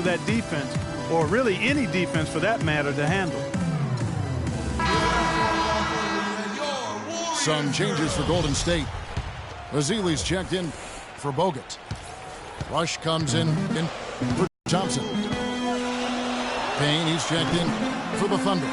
that defense, or really any defense for that matter, to handle. Some changes for Golden State. Mazzili's checked in for Bogut. Rush comes in for Thompson. Payne, he's checked in for the Thunder.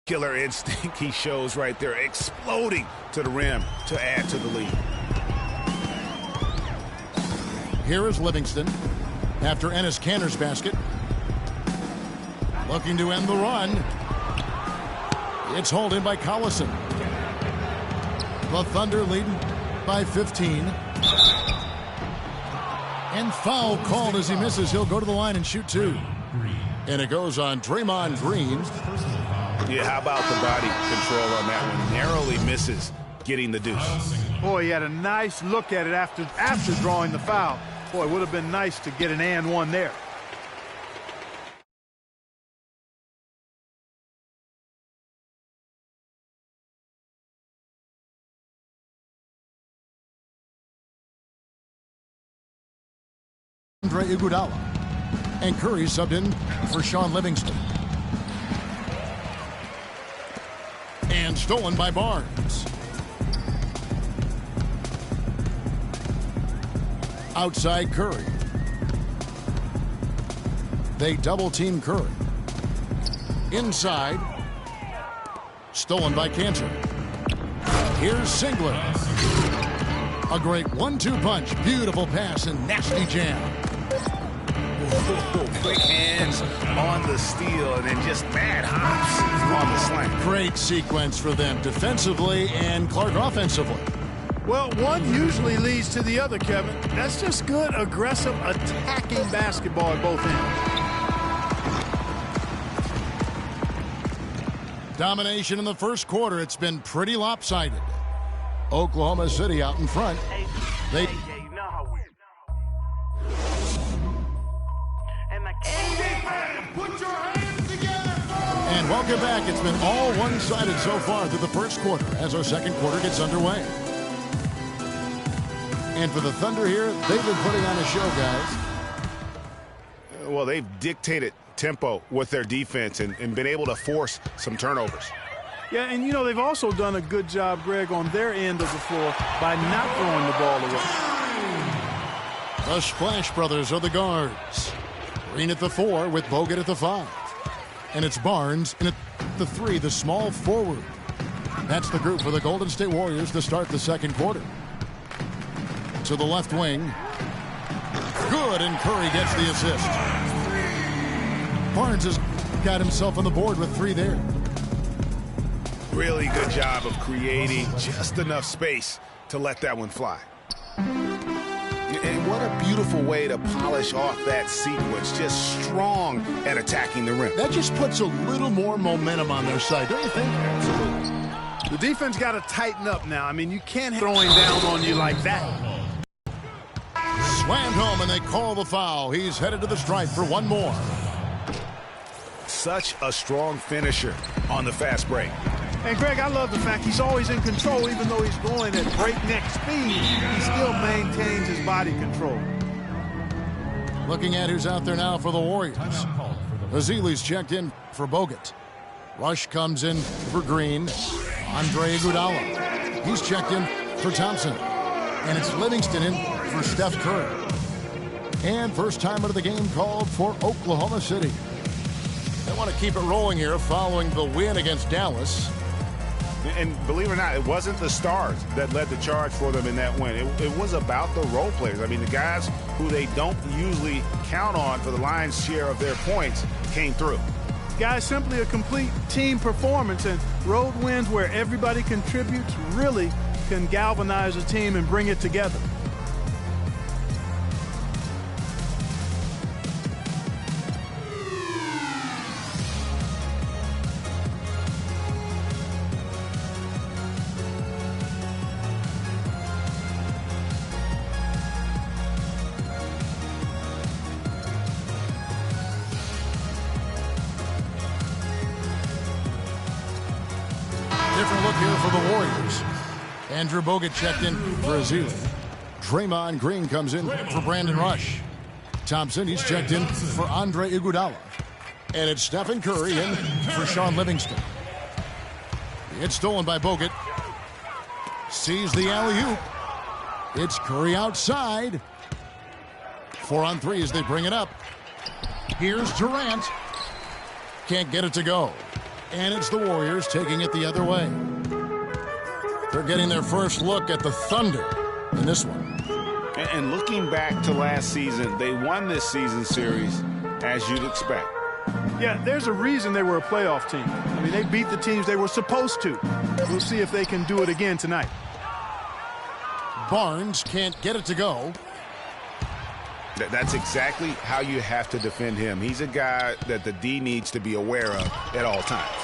Killer instinct he shows right there, exploding to the rim to add to the lead. Here is Livingston after Enes Kanter's basket. Looking to end the run. It's hauled in by Collison. The Thunder leading by 15. And foul called as he misses. He'll go to the line and shoot two. And it goes on Draymond Green. Yeah, how about the body control on that one? Narrowly misses getting the deuce. Boy, he had a nice look at it after drawing the foul. Boy, it would have been nice to get an and one there. Andre Iguodala. And Curry subbed in for Sean Livingston. And stolen by Barnes. Outside Curry. They double-team Curry. Inside. Stolen by Kanter. Here's Singler. A great 1-2 punch. Beautiful pass and nasty jam. Quick hands on the steal and then just mad hops on the slam. Great sequence for them defensively and Clark offensively. Well, one usually leads to the other, Kevin. That's just good, aggressive, attacking basketball at both ends. Domination in the first quarter. It's been pretty lopsided. Oklahoma City out in front. They And welcome back. It's been all one-sided so far through the first quarter as our second quarter gets underway. And for the Thunder here, they've been putting on a show, guys. Well, they've dictated tempo with their defense and been able to force some turnovers. Yeah, and you know, they've also done a good job, Greg, on their end of the floor by not throwing the ball away. The Splash Brothers are the guards. Green at the 4 with Bogut at the 5. And it's Barnes in at the 3, the small forward. That's the group for the Golden State Warriors to start the second quarter. To the left wing. Good, and Curry gets the assist. Barnes has got himself on the board with 3 there. Really good job of creating just enough space to let that one fly. And what a beautiful way to polish off that sequence. Just strong at attacking the rim. That just puts a little more momentum on their side, don't you think? Absolutely. The defense got to tighten up now. I mean, you can't throwing down on you like that. Slammed home, and they call the foul. He's headed to the stripe for one more. Such a strong finisher on the fast break. And, Greg, I love the fact he's always in control. Even though he's going at breakneck speed, he still maintains his body control. Looking at who's out there now for the Warriors. Azili's checked in for Bogut. Rush comes in for Green. Andre Iguodala. He's checked in for Thompson. And it's Livingston in for Steph Curry. And first time of the game called for Oklahoma City. They want to keep it rolling here following the win against Dallas. And believe it or not, it wasn't the stars that led the charge for them in that win. It was about the role players. I mean, the guys who they don't usually count on for the lion's share of their points came through. Guys, simply a complete team performance, and road wins where everybody contributes really can galvanize a team and bring it together. Different look here for the Warriors. Andrew Bogut checked in for Azili. Draymond Green comes in for Brandon Rush. Thompson, he's checked in for Andre Iguodala. And it's Stephen Curry in for Sean Livingston. It's stolen by Bogut. Sees the alley-oop. It's Curry outside. 4 on 3 as they bring it up. Here's Durant. Can't get it to go. And it's the Warriors taking it the other way. They're getting their first look at the Thunder in this one. And looking back to last season, they won this season series as you'd expect. Yeah, there's a reason they were a playoff team. I mean, they beat the teams they were supposed to. We'll see if they can do it again tonight. Barnes can't get it to go. That's exactly how you have to defend him. He's a guy that the D needs to be aware of at all times.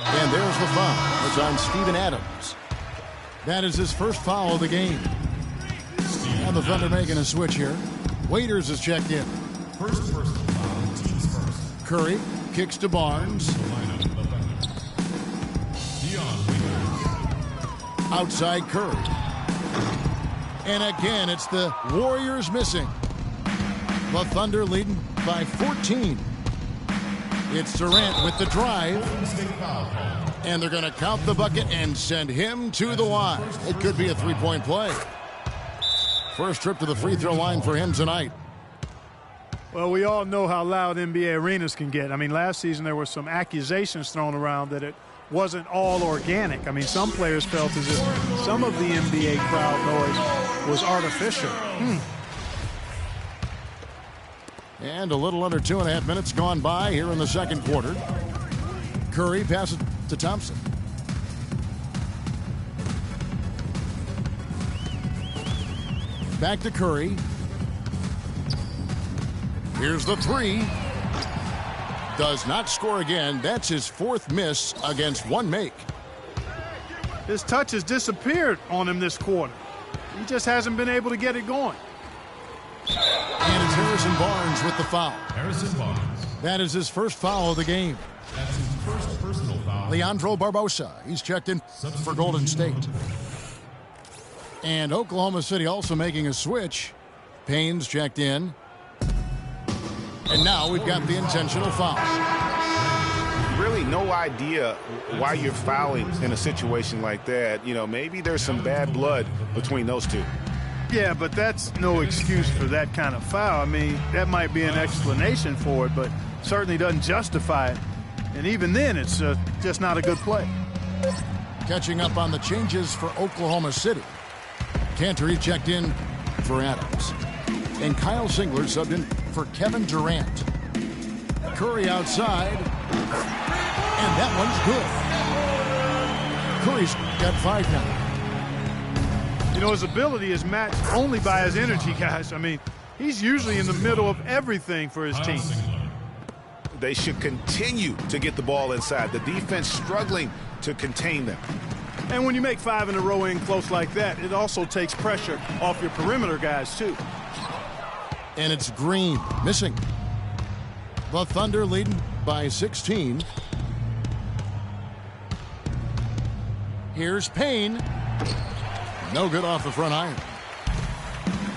And there's the foul. It's on Steven Adams. That is his first foul of the game. And the Thunder making a switch here. Waiters is checked in. First personal foul, team's first. Curry kicks to Barnes. Outside Curry. And again, it's the Warriors missing. The Thunder leading by 14. It's Durant with the drive. And they're going to count the bucket and send him to the line. It could be a three-point play. First trip to the free throw line for him tonight. Well, we all know how loud NBA arenas can get. I mean, last season there were some accusations thrown around that it wasn't all organic. I mean, some players felt as if some of the NBA crowd noise was artificial. And a little under 2.5 minutes gone by here in the second quarter. Curry passes to Thompson. Back to Curry. Here's the three. Does not score again. That's his fourth miss against one make. His touch has disappeared on him this quarter. He just hasn't been able to get it going. And it's Harrison Barnes with the foul. Harrison Barnes. That is his first foul of the game. That's his first personal foul. Leandro Barbosa. He's checked in for Golden State. And Oklahoma City also making a switch. Payne's checked in. And now we've got the intentional foul. Really no idea why you're fouling in a situation like that. You know, maybe there's some bad blood between those two. Yeah, but that's no excuse for that kind of foul. I mean, that might be an explanation for it, but certainly doesn't justify it. And even then, it's just not a good play. Catching up on the changes for Oklahoma City. Cantor checked in for Adams. And Kyle Singler subbed in for Kevin Durant. Curry outside. And that one's good. Curry's got 5 now. You know, his ability is matched only by his energy, guys. I mean, he's usually in the middle of everything for his team. They should continue to get the ball inside. The defense struggling to contain them. And when you make 5 in a row in close like that, it also takes pressure off your perimeter guys, too. And it's Green missing. The Thunder leading by 16. Here's Payne. No good off the front iron.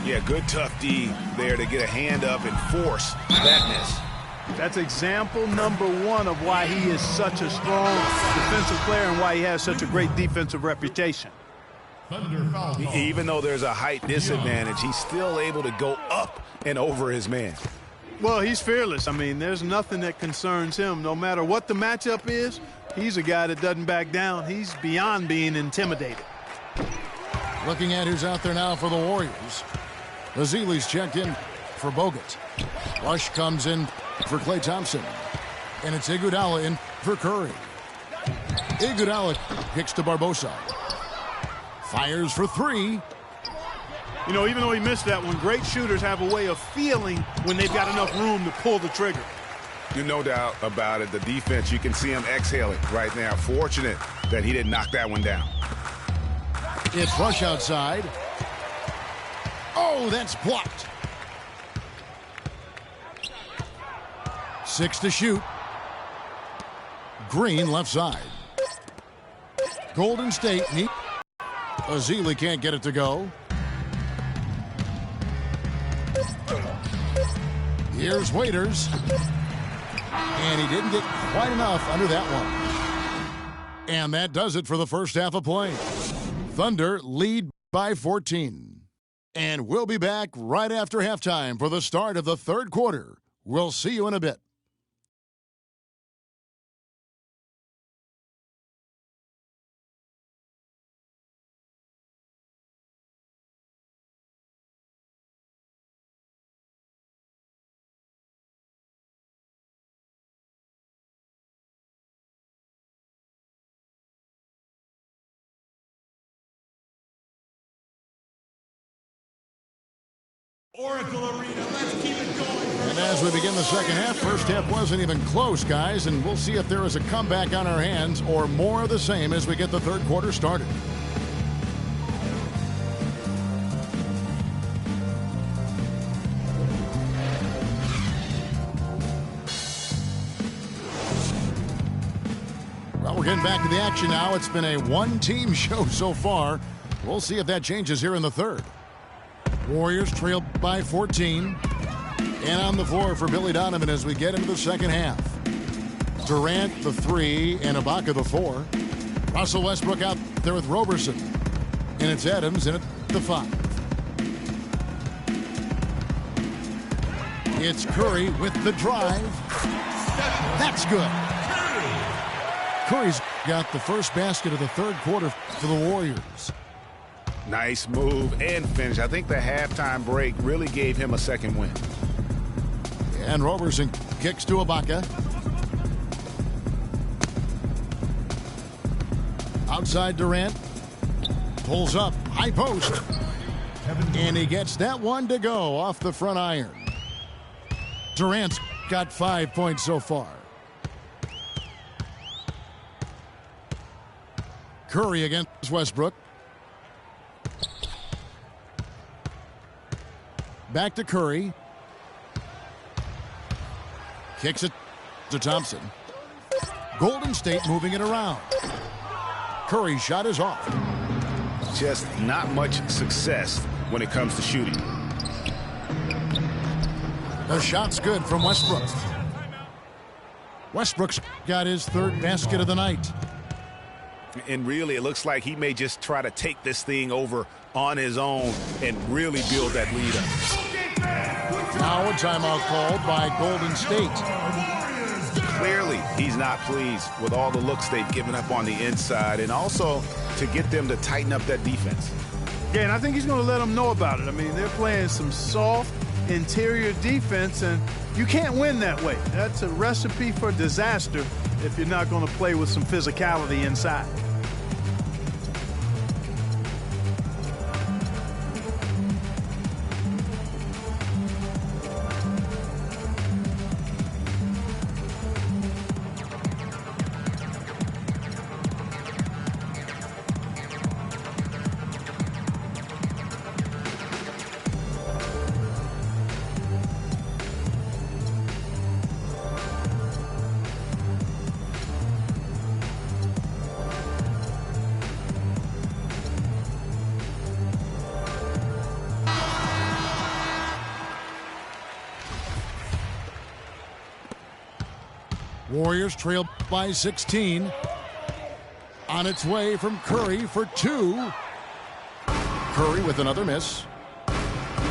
Yeah, good tough D there to get a hand up and force that miss. That's example number one of why he is such a strong defensive player and why he has such a great defensive reputation. Thunder foul call. Even though there's a height disadvantage, he's still able to go up and over his man. Well, he's fearless. I mean, there's nothing that concerns him. No matter what the matchup is, he's a guy that doesn't back down. He's beyond being intimidated. Looking at who's out there now for the Warriors. Ezeli's checked in for Bogut. Rush comes in for Klay Thompson. And it's Iguodala in for Curry. Iguodala kicks to Barbosa. Fires for three. You know, even though he missed that one, great shooters have a way of feeling when they've got enough room to pull the trigger. There's no doubt about it. The defense, you can see him exhaling right now. Fortunate that he didn't knock that one down. It's Rush outside. Oh, that's blocked. 6 to shoot. Green left side. Golden State neat. Ezeli can't get it to go. Here's Waiters. And he didn't get quite enough under that one. And that does it for the first half of play. Thunder lead by 14. And we'll be back right after halftime for the start of the third quarter. We'll see you in a bit. Oracle Arena, let's keep it going. And as we begin the second half, first half wasn't even close, guys, and we'll see if there is a comeback on our hands or more of the same as we get the third quarter started. Well, we're getting back to the action now. It's been a one-team show so far. We'll see if that changes here in the third. Warriors trail by 14. And on the floor for Billy Donovan as we get into the second half. Durant the 3 and Ibaka the 4. Russell Westbrook out there with Roberson. And it's Adams in at the 5. It's Curry with the drive. That's good. Curry's got the first basket of the third quarter for the Warriors. Nice move and finish. I think the halftime break really gave him a second win. And Roberson kicks to Ibaka. Outside Durant. Pulls up. High post. And he gets that one to go off the front iron. Durant's got 5 points so far. Curry against Westbrook. Back to Curry. Kicks it to Thompson. Golden State moving it around. Curry's shot is off. Just not much success when it comes to shooting. The shot's good from Westbrook. Westbrook's got his third basket of the night. And really, it looks like he may just try to take this thing over on his own and really build that lead up. Now a timeout called by Golden State. Clearly, he's not pleased with all the looks they've given up on the inside and also to get them to tighten up that defense. Yeah, and I think he's going to let them know about it. I mean, they're playing some soft interior defense, and you can't win that way. That's a recipe for disaster if you're not going to play with some physicality inside. Warriors trail by 16. On its way from Curry for 2. Curry with another miss.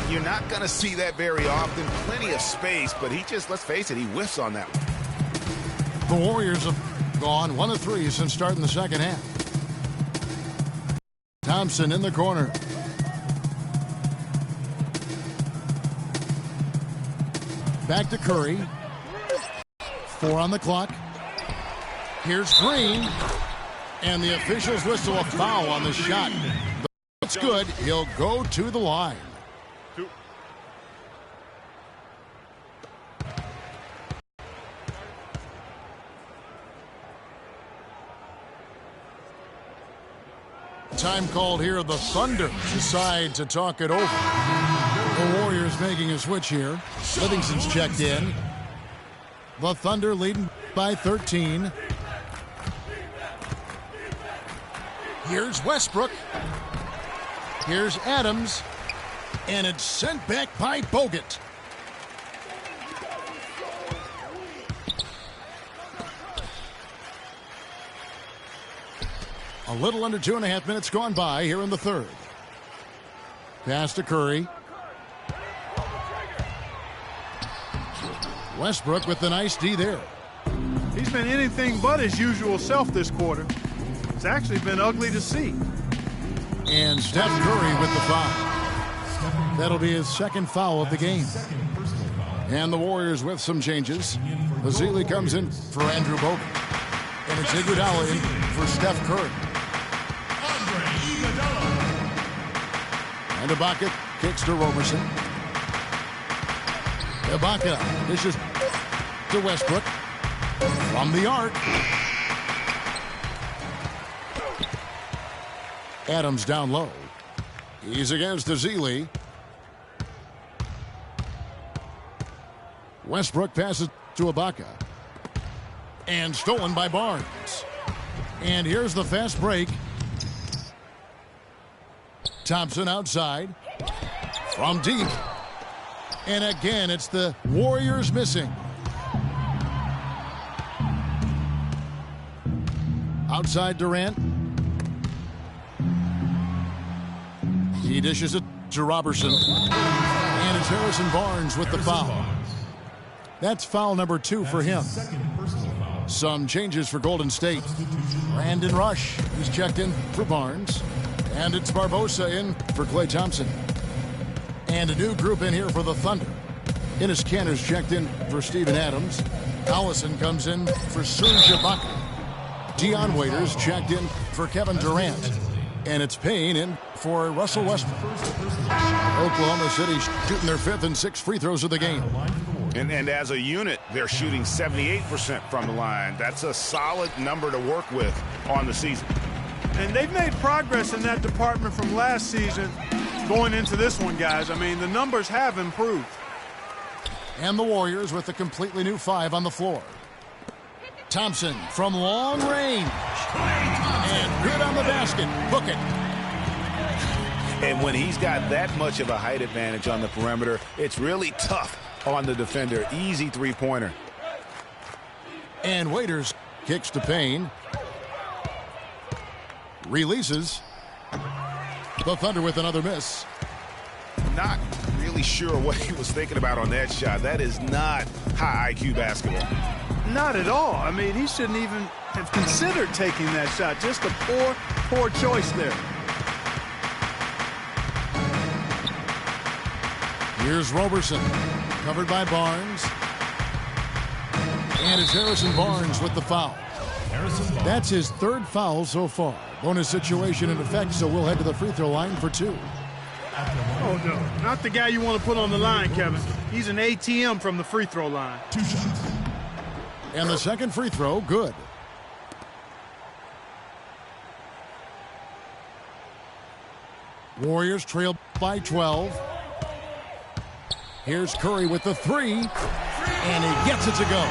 You're not going to see that very often. Plenty of space, but he just, let's face it, he whiffs on that one. The Warriors have gone 1 of 3 since starting the second half. Thompson in the corner. Back to Curry. 4 on the clock. Here's Green. And the officials whistle a foul on the shot. That's good. He'll go to the line. Time called here. The Thunder decide to talk it over. The Warriors making a switch here. Livingston's checked in. The Thunder leading by 13. Here's Westbrook. Here's Adams. And it's sent back by Bogut. A little under 2.5 minutes gone by here in the third. Pass to Curry. Westbrook with the nice D there. He's been anything but his usual self this quarter. It's actually been ugly to see. And Steph Curry with the foul. That'll be his second foul of the game. And the Warriors with some changes. Vasily comes in for Andrew Bogut. And it's Iguodala in for Steph Curry. And Ibaka kicks to Roberson. Ibaka dishes to Westbrook. From the arc. Adams down low. He's against Azili. Westbrook passes to Ibaka. And stolen by Barnes. And here's the fast break. Thompson outside. From deep. And again, it's the Warriors missing. Outside Durant. He dishes it to Robertson. And it's Harrison Barnes with the foul. That's foul number 2 for him. Some changes for Golden State. Brandon Rush is checked in for Barnes. And it's Barbosa in for Klay Thompson. And a new group in here for the Thunder. Enes Kanter's checked in for Steven Adams. Allison comes in for Serge Ibaka. Dion Waiters checked in for Kevin Durant. And it's Payne in for Russell Westbrook. Oklahoma City shooting their 5th and 6th free throws of the game. And as a unit, they're shooting 78% from the line. That's a solid number to work with on the season. And they've made progress in that department from last season going into this one, guys. I mean, the numbers have improved. And the Warriors with a completely new 5 on the floor. Thompson from long range. And good on the basket. Book it. And when he's got that much of a height advantage on the perimeter, it's really tough on the defender. Easy three-pointer. And Waiters kicks to Payne. Releases. The Thunder with another miss. Not really sure what he was thinking about on that shot. That is not high IQ basketball. Not at all. I mean, he shouldn't even have considered taking that shot. Just a poor choice there. Here's Roberson, covered by Barnes. And it's Harrison Barnes with the foul. That's his 3rd foul so far. Bonus situation in effect, so we'll head to the free throw line for 2. Oh, no. Not the guy you want to put on the line, Kevin. He's an ATM from the free throw line. 2 shots. And the second free throw, good. Warriors trail by 12. Here's Curry with the 3. And he gets it to go.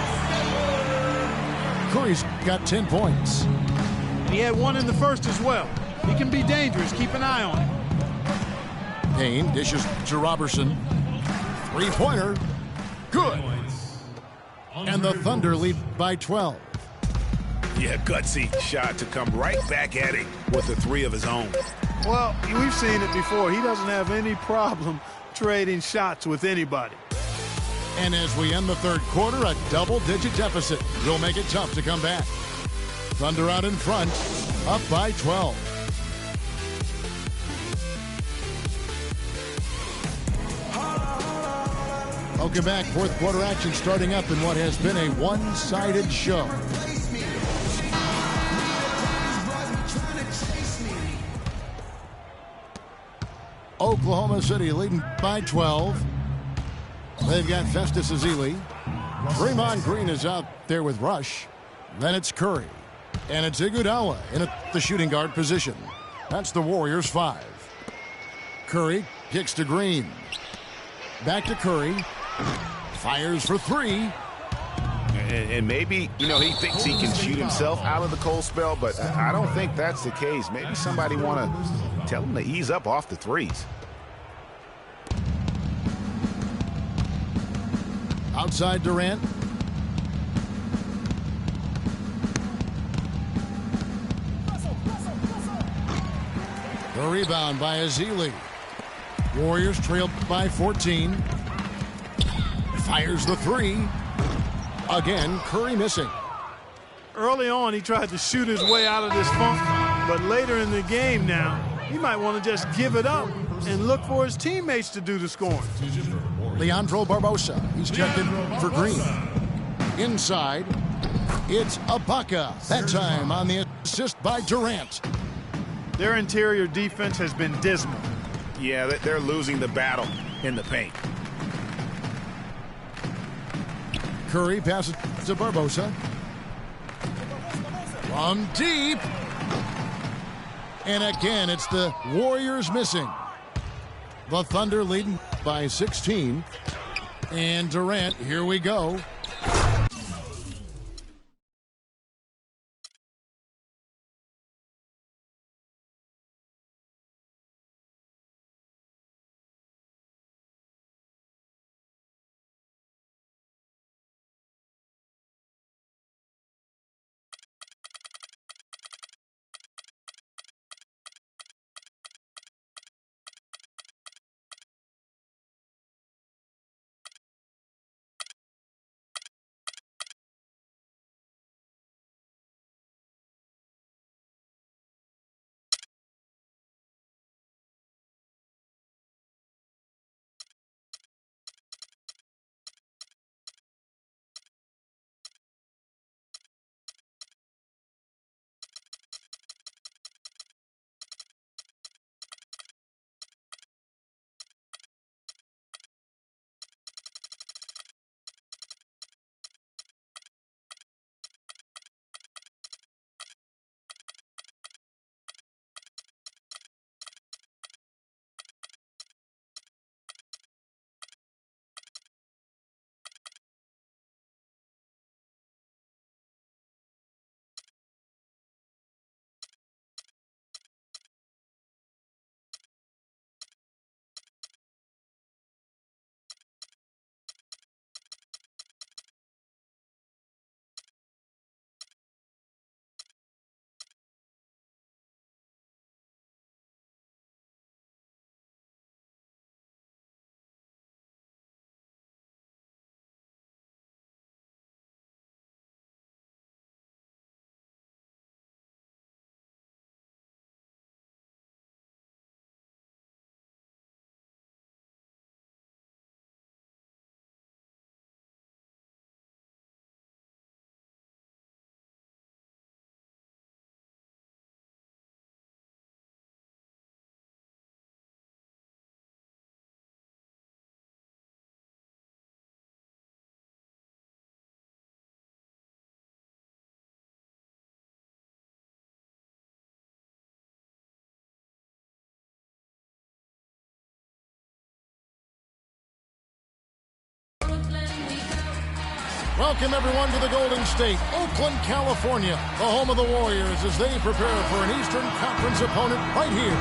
Curry's got 10 points. He had 1 in the first as well. He can be dangerous. Keep an eye on him. Payne dishes to Robertson. 3-pointer. Good. And the Thunder lead by 12. Yeah, gutsy shot to come right back at him with the three of his own. Well, we've seen it before. He doesn't have any problem trading shots with anybody. And as we end the third quarter, a double-digit deficit will make it tough to come back. Thunder out in front, up by 12. Welcome back. Fourth quarter action starting up in what has been a one-sided show. Oklahoma City leading by 12. They've got Festus Ezeli. Draymond Green is out there with Rush. Then it's Curry. And it's Iguodala in the shooting guard position. That's the Warriors' 5. Curry kicks to Green. Back to Curry. Fires for three. And maybe, he thinks he can shoot himself out of the cold spell, but I don't think that's the case. Maybe somebody want to tell him to ease up off the threes. Outside Durant. The rebound by Ezeli. Warriors trailed by 14. Fires the three. Again, Curry missing. Early on, he tried to shoot his way out of this funk, but later in the game now, he might want to just give it up and look for his teammates to do the scoring. Leandro Barbosa. He's checked in for Green. Inside, it's Ibaka. That time on the assist by Durant. Their interior defense has been dismal. Yeah, they're losing the battle in the paint. Curry passes to Barbosa. From deep. And again, it's the Warriors missing. The Thunder leading by 16. And Durant, here we go. Welcome, everyone, to the Golden State, Oakland, California, the home of the Warriors as they prepare for an Eastern Conference opponent right here.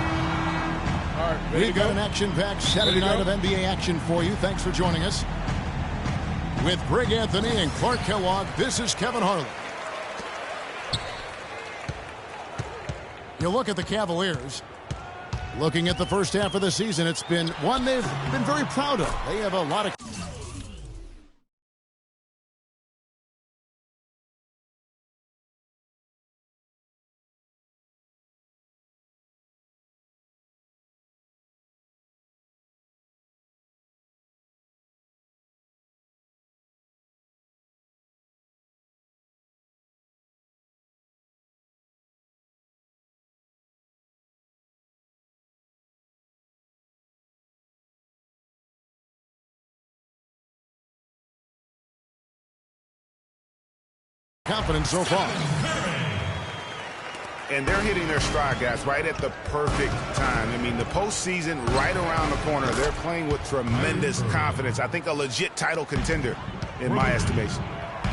All right, We've got an action-packed Saturday night of NBA action for you. Thanks for joining us. With Greg Anthony and Clark Kellogg, this is Kevin Harlan. You look at the Cavaliers. Looking at the first half of the season, it's been one they've been very proud of. They have a lot of... confidence so far. And they're hitting their stride, guys, right at the perfect time. I mean, the postseason right around the corner. They're playing with tremendous confidence. I think a legit title contender in my estimation.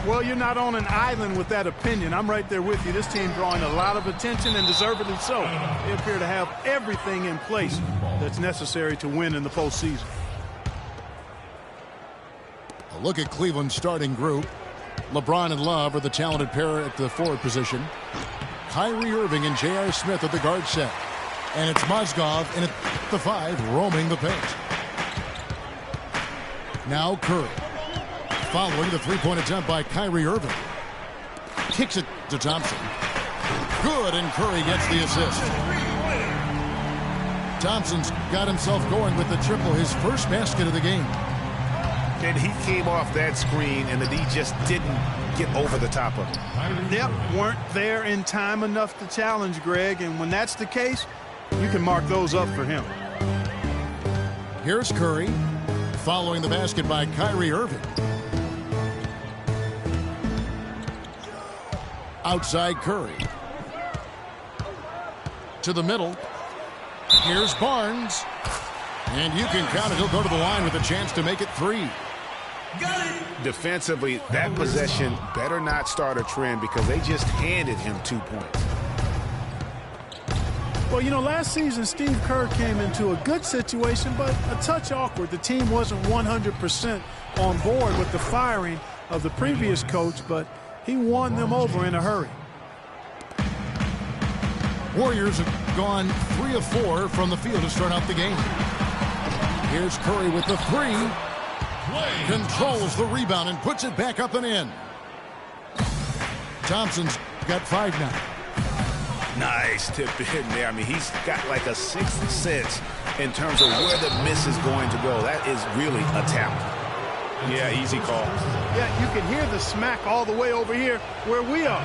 Well, you're not on an island with that opinion. I'm right there with you. This team drawing a lot of attention, and deservedly so. They appear to have everything in place that's necessary to win in the postseason. A look at Cleveland's starting group. LeBron and Love are the talented pair at the forward position. Kyrie Irving and J.R. Smith at the guard set. And it's Mozgov in at the 5 roaming the paint. Now Curry. Following the three-point attempt by Kyrie Irving. Kicks it to Thompson. Good, and Curry gets the assist. Thompson's got himself going with the triple, his first basket of the game. And he came off that screen, and the D just didn't get over the top of it. Yep, weren't there in time enough to challenge Greg, and when that's the case, you can mark those up for him. Here's Curry, following the basket by Kyrie Irving. Outside Curry. To the middle. Here's Barnes. And you can count it. He'll go to the line with a chance to make it 3. Defensively, that possession better not start a trend because they just handed him 2 points. Well, you know, last season, Steve Kerr came into a good situation, but a touch awkward. The team wasn't 100% on board with the firing of the previous coach, but he won them over in a hurry. Warriors have gone 3 of 4 from the field to start out the game. Here's Curry with the 3. Controls the rebound and puts it back up and in. Thompson's got 5 now. Nice tip in there. I mean, he's got like a sixth sense in terms of where the miss is going to go. That is really a talent. Yeah, easy call. Yeah, you can hear the smack all the way over here where we are.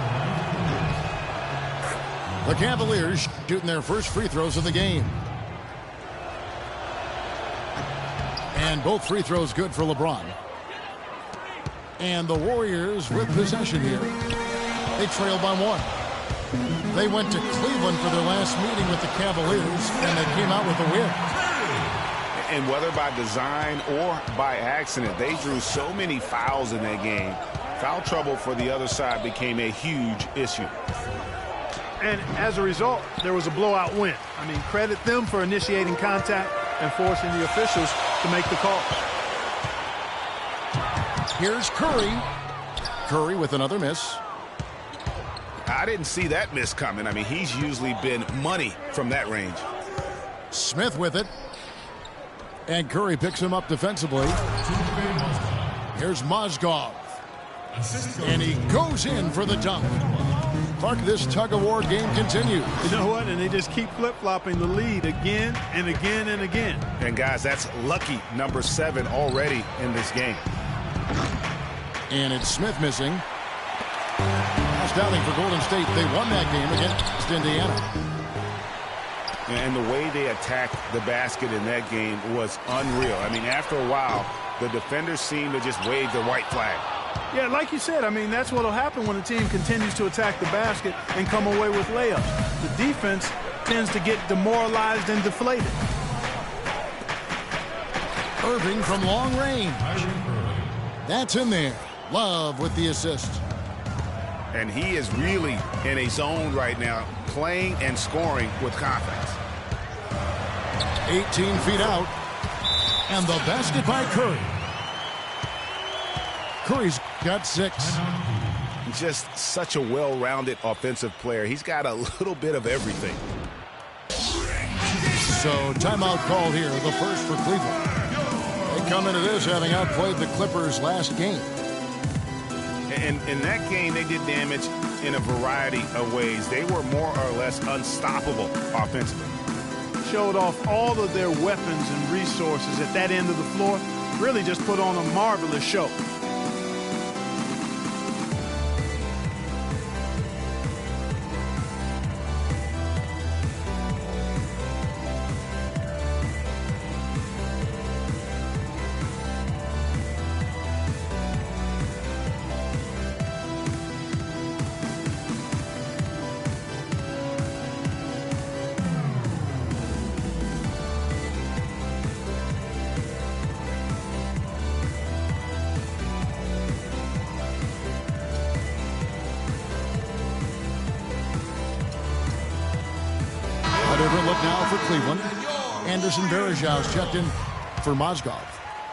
The Cavaliers shooting their first free throws of the game. And both free throws good for LeBron. And the Warriors with possession here. They trail by 1. They went to Cleveland for their last meeting with the Cavaliers, and they came out with a win. And whether by design or by accident, they drew so many fouls in that game. Foul trouble for the other side became a huge issue. And as a result, there was a blowout win. I mean, credit them for initiating contact and forcing the officials to make the call. Here's Curry. Curry with another miss. I didn't see that miss coming. I mean, he's usually been money from that range. Smith with it. And Curry picks him up defensively. Here's Mozgov. And he goes in for the dunk. Clark, this tug-of-war game continues. You know what? And they just keep flip-flopping the lead again and again and again. And, guys, that's lucky number 7 already in this game. And it's Smith missing. Pass downing for Golden State. They won that game against Indiana. And the way they attacked the basket in that game was unreal. I mean, after a while, the defenders seemed to just wave the white flag. Yeah, like you said, I mean, that's what will happen when a team continues to attack the basket and come away with layups. The defense tends to get demoralized and deflated. Irving from long range. That's in there. Love with the assist. And he is really in a zone right now, playing and scoring with confidence. 18 feet out. And the basket by Curry. Curry's got 6. Just such a well-rounded offensive player. He's got a little bit of everything. So timeout called here, the first for Cleveland. They come into this having outplayed the Clippers last game. And in that game, they did damage in a variety of ways. They were more or less unstoppable offensively. Showed off all of their weapons and resources at that end of the floor. Really just put on a marvelous show. A different look now for Cleveland. Anderson Varejau's checked in for Mozgov.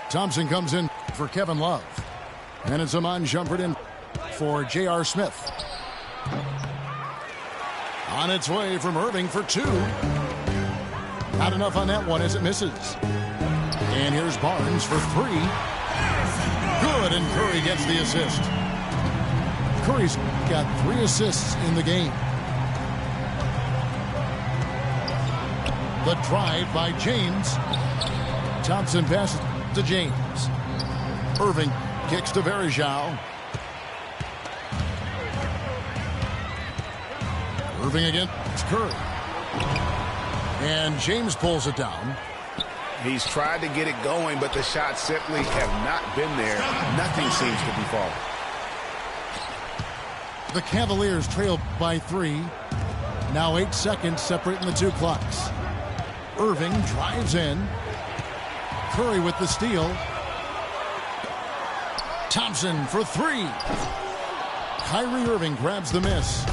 Thompson comes in for Kevin Love. And it's Iman Shumpert in for J.R. Smith. On its way from Irving for 2. Not enough on that one as it misses. And here's Barnes for 3. Good, and Curry gets the assist. Curry's got 3 assists in the game. The drive by James. Thompson passes to James. Irving kicks to Varejau. Irving against Curry. And James pulls it down. He's tried to get it going, but the shots simply have not been there. Nothing seems to be falling. The Cavaliers trail by 3. Now 8 seconds separating the 2 clocks. Irving drives in. Curry with the steal. Thompson for 3. Kyrie Irving grabs the miss.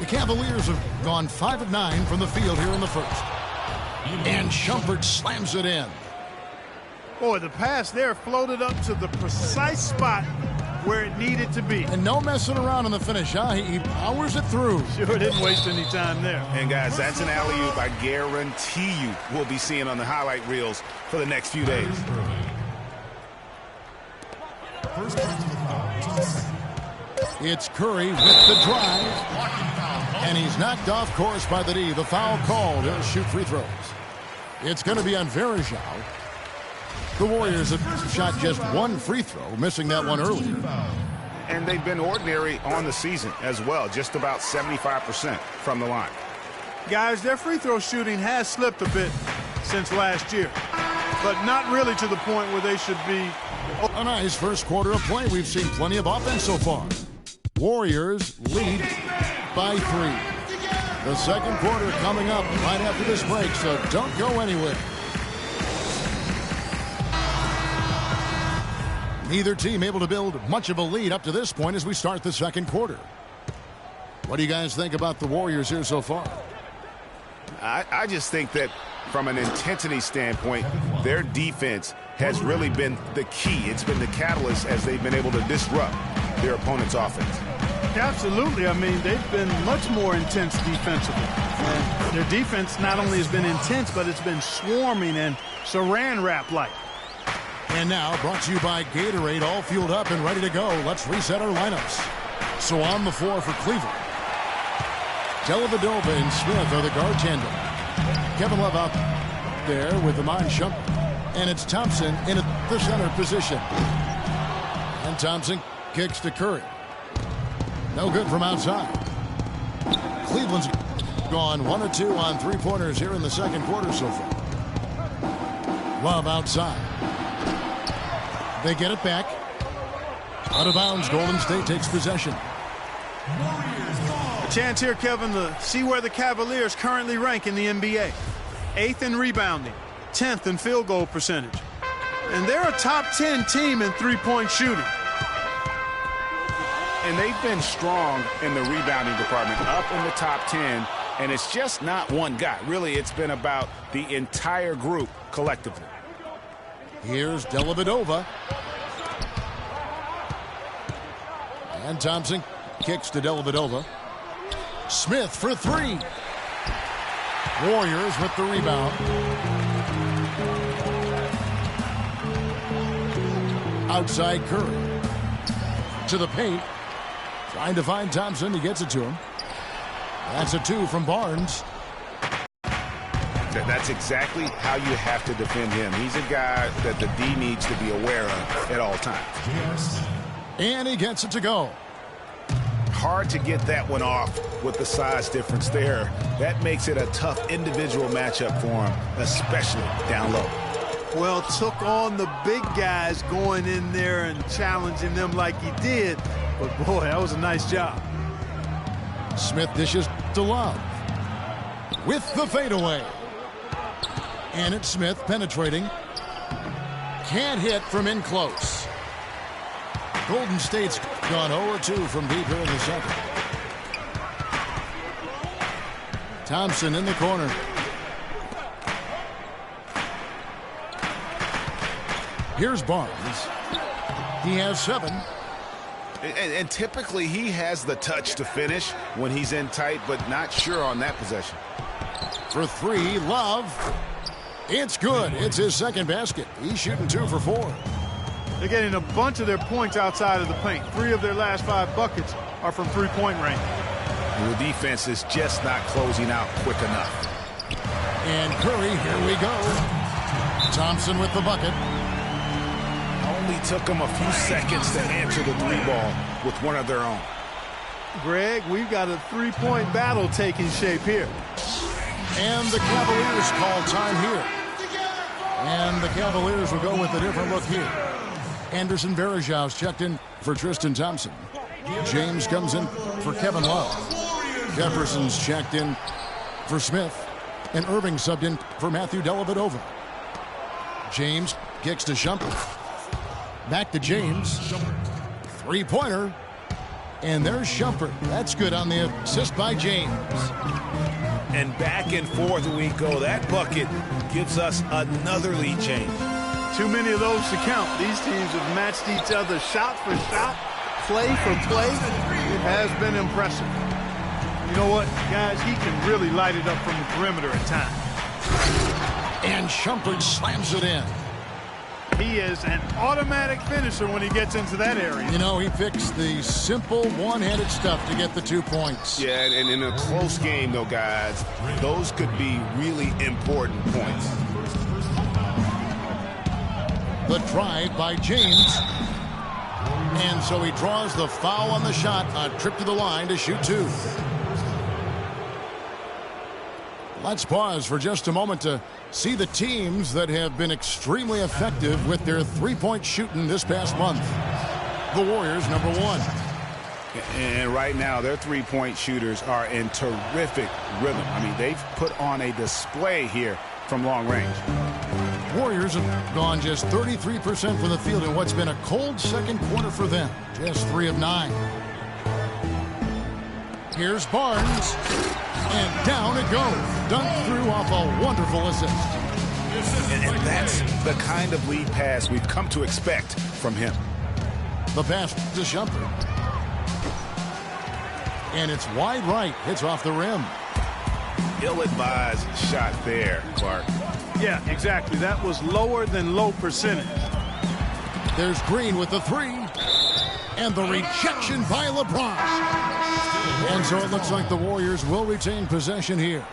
The Cavaliers have gone 5 of 9 from the field here in the first. And Shumpert slams it in. Boy, the pass there floated up to the precise spot where it needed to be. And no messing around in the finish, huh? He powers it through. Sure didn't waste any time there. And guys, that's an alley-oop I guarantee you we'll be seeing on the highlight reels for the next few days. It's Curry with the drive. And he's knocked off course by the D. The foul called. He'll shoot free throws. It's going to be on Varejau. The Warriors have shot just 1 free throw, missing that one earlier. And they've been ordinary on the season as well, just about 75% from the line. Guys, their free throw shooting has slipped a bit since last year, but not really to the point where they should be. A nice first quarter of play. We've seen plenty of offense so far. Warriors lead by 3. The second quarter coming up right after this break, so don't go anywhere. Neither team able to build much of a lead up to this point as we start the second quarter. What do you guys think about the Warriors here so far? I just think that from an intensity standpoint, their defense has really been the key. It's been the catalyst as they've been able to disrupt their opponent's offense. Absolutely. I mean, they've been much more intense defensively. And their defense not only has been intense, but it's been swarming and saran wrap-like. And now, brought to you by Gatorade, all fueled up and ready to go. Let's reset our lineups. So on the floor for Cleveland, Dellavedova and Smith are the guard tandem. Kevin Love out there with Iman Shumpert. And it's Thompson in the center position. And Thompson kicks to Curry. No good from outside. Cleveland's gone 1 of 2 on 3-pointers here in the second quarter so far. Love outside. They get it back. Out of bounds, Golden State takes possession. A chance here, Kevin, to see where the Cavaliers currently rank in the NBA. 8th in rebounding, 10th in field goal percentage. And they're a top 10 team in 3-point shooting. And they've been strong in the rebounding department, up in the top 10. And it's just not one guy. Really, it's been about the entire group collectively. Here's Dellavedova. And Thompson kicks to Dellavedova. Smith for three. Warriors with the rebound. Outside Curry. To the paint. Trying to find Thompson. He gets it to him. That's a two from Barnes. That's exactly how you have to defend him. He's a guy that the D needs to be aware of at all times. And he gets it to go. Hard to get that one off with the size difference there. That makes it a tough individual matchup for him, especially down low. Well, took on the big guys going in there and challenging them like he did. But, boy, that was a nice job. Smith dishes to Love. With the fadeaway. And it's Smith penetrating. Can't hit from in close. Golden State's gone 0-2 from deep here in the second. Thompson in the corner. Here's Barnes. He has 7. And typically he has the touch to finish when he's in tight, but not sure on that possession. For 3, Love. It's good. It's his second basket. He's shooting 2 for 4. They're getting a bunch of their points outside of the paint. 3 of their last 5 buckets are from three-point range. And the defense is just not closing out quick enough. And Curry, here we go. Thompson with the bucket. Only took them a few seconds to answer the 3-ball with one of their own. Greg, we've got a three-point battle taking shape here. And the Cavaliers call time here. And the Cavaliers will go with a different look here. Anderson Varejau's checked in for Tristan Thompson. James comes in for Kevin Love. Jefferson's checked in for Smith. And Irving subbed in for Matthew Dellavedova. James kicks to Shumpert. Back to James. Three-pointer. And there's Shumpert. That's good on the assist by James. And back and forth we go. That bucket gives us another lead change. Too many of those to count. These teams have matched each other shot for shot, play for play. It has been impressive. You know what, guys? He can really light it up from the perimeter at times. And Shumpert slams it in. He is an automatic finisher when he gets into that area. You know, he fixed the simple one-handed stuff to get the 2 points. Yeah, and in a close game, though, guys, those could be really important points. The drive by James. And so he draws the foul on the shot. A trip to the line to shoot 2. Let's pause for just a moment to see the teams that have been extremely effective with their three-point shooting this past month. The Warriors, number 1. And right now, their three-point shooters are in terrific rhythm. I mean, they've put on a display here from long range. Warriors have gone just 33% from the field in what's been a cold second quarter for them. Just 3 of 9. Here's Barnes. And down it goes. Dunked through off a wonderful assist. And that's the kind of lead pass we've come to expect from him. The pass to Shumpert. And it's wide right. Hits off the rim. Ill-advised shot there, Clark. Yeah, exactly. That was lower than low percentage. There's Green with the 3. And the rejection by LeBron. And so it looks like the Warriors will retain possession here.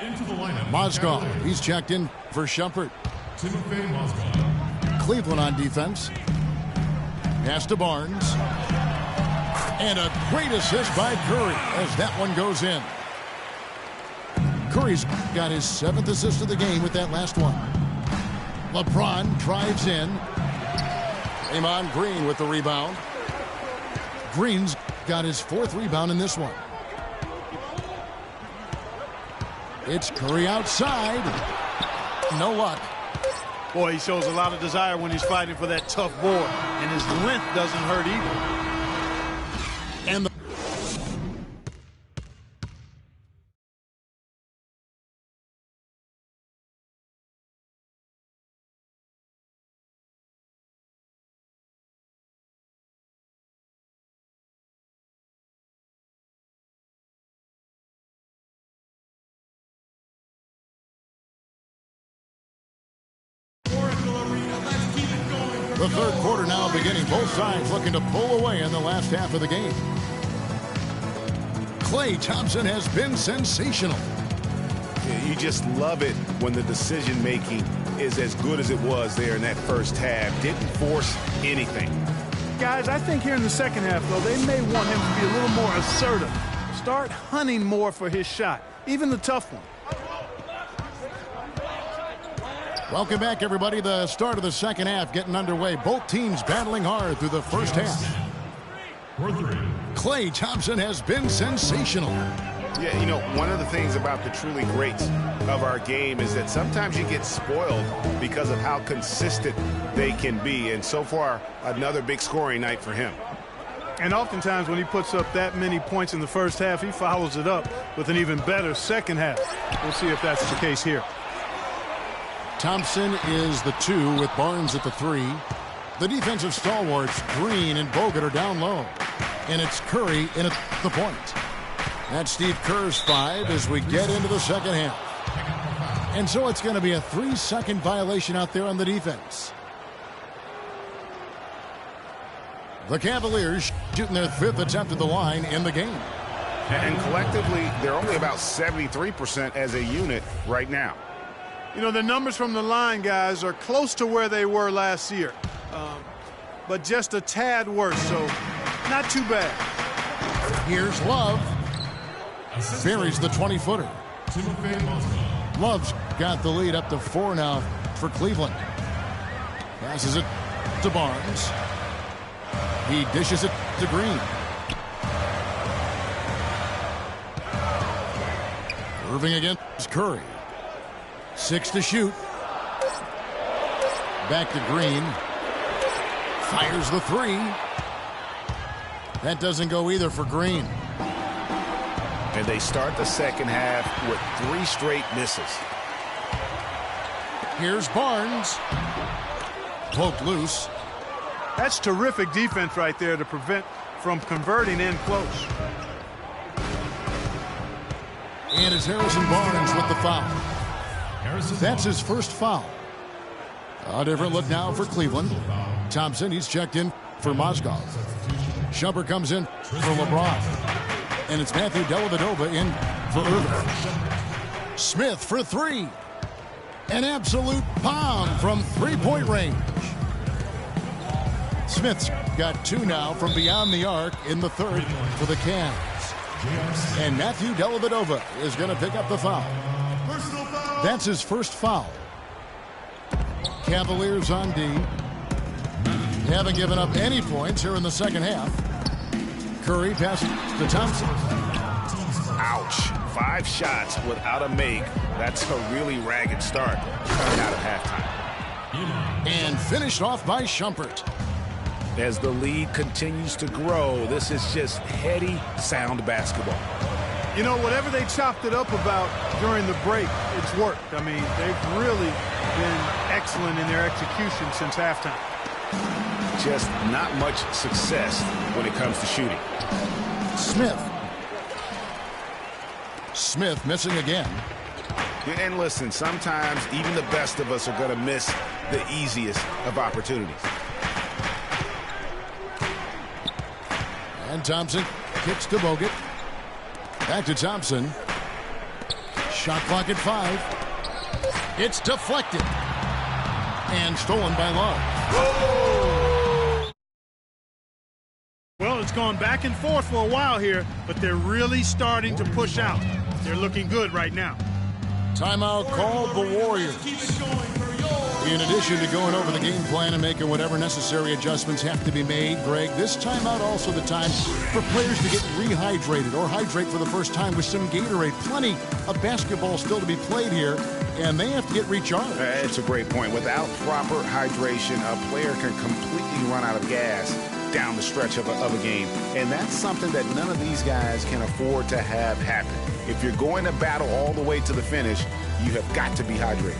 Into the lineup. Mozgov, he's checked in for Shumpert. Timothy Mozgov. Cleveland on defense. Pass to Barnes. And a great assist by Curry as that one goes in. Curry's got his 7th assist of the game with that last one. LeBron drives in. Draymond Green with the rebound. Green's got his 4th rebound in this one. It's Curry outside. No luck. Boy, he shows a lot of desire when he's fighting for that tough board, and his length doesn't hurt either. And the The third quarter now beginning. Both sides looking to pull away in the last half of the game. Klay Thompson has been sensational. You just love it when the decision-making is as good as it was there in that first half. Didn't force anything. Guys, I think here in the second half, though, they may want him to be a little more assertive. Start hunting more for his shot, even the tough one. Welcome back, everybody. The start of the second half getting underway. Both teams battling hard through the first half. Klay Thompson has been sensational. Yeah, you know, one of the things about the truly greats of our game is that sometimes you get spoiled because of how consistent they can be. And so far, another big scoring night for him. And oftentimes when he puts up that many points in the first half, he follows it up with an even better second half. We'll see if that's the case here. Thompson is the 2 with Barnes at the 3. The defensive stalwarts, Green and Bogut, are down low. And it's Curry in at the point. That's Steve Kerr's 5 as we get into the second half. And so it's going to be a 3-second violation out there on the defense. The Cavaliers shooting their 5th attempt at the line in the game. And collectively, they're only about 73% as a unit right now. You know, the numbers from the line, guys, are close to where they were last year. But just a tad worse, so not too bad. Here's Love. Buries the 20-footer. Love's got the lead up to 4 now for Cleveland. Passes it to Barnes. He dishes it to Green. Irving against Curry. 6 to shoot. Back to Green. Fires the 3. That doesn't go either for Green. And they start the second half with 3 straight misses. Here's Barnes. Poked loose. That's terrific defense right there to prevent from converting in close. And it's Harrison Barnes with the foul. That's his first foul. A different look now for Cleveland. Thompson, he's checked in for Mozgov. Shumpert comes in for LeBron. And it's Matthew Dellavedova in for Irving. Smith for 3. An absolute bomb from 3-point range. Smith's got 2 now from beyond the arc in the third for the Cavs. And Matthew Dellavedova is going to pick up the foul. That's his first foul. Cavaliers on D. Haven't given up any points here in the second half. Curry passes to Thompson. Ouch. 5 shots without a make. That's a really ragged start coming out of halftime. And finished off by Shumpert. As the lead continues to grow, this is just heady, sound basketball. You know, whatever they chopped it up about during the break, it's worked. I mean, they've really been excellent in their execution since halftime. Just not much success when it comes to shooting. Smith missing again. And listen, sometimes even the best of us are going to miss the easiest of opportunities. And Thompson kicks to Bogut. Back to Thompson. Shot clock at 5. It's deflected. And stolen by Love. Well, it's gone back and forth for a while here, but they're really starting to push out. They're looking good right now. Timeout called the Warriors. In addition to going over the game plan and making whatever necessary adjustments have to be made, Greg, this timeout also the time for players to get rehydrated or hydrate for the first time with some Gatorade. Plenty of basketball still to be played here, and they have to get recharged. It's a great point. Without proper hydration, a player can completely run out of gas down the stretch of a game. And that's something that none of these guys can afford to have happen. If you're going to battle all the way to the finish, you have got to be hydrated.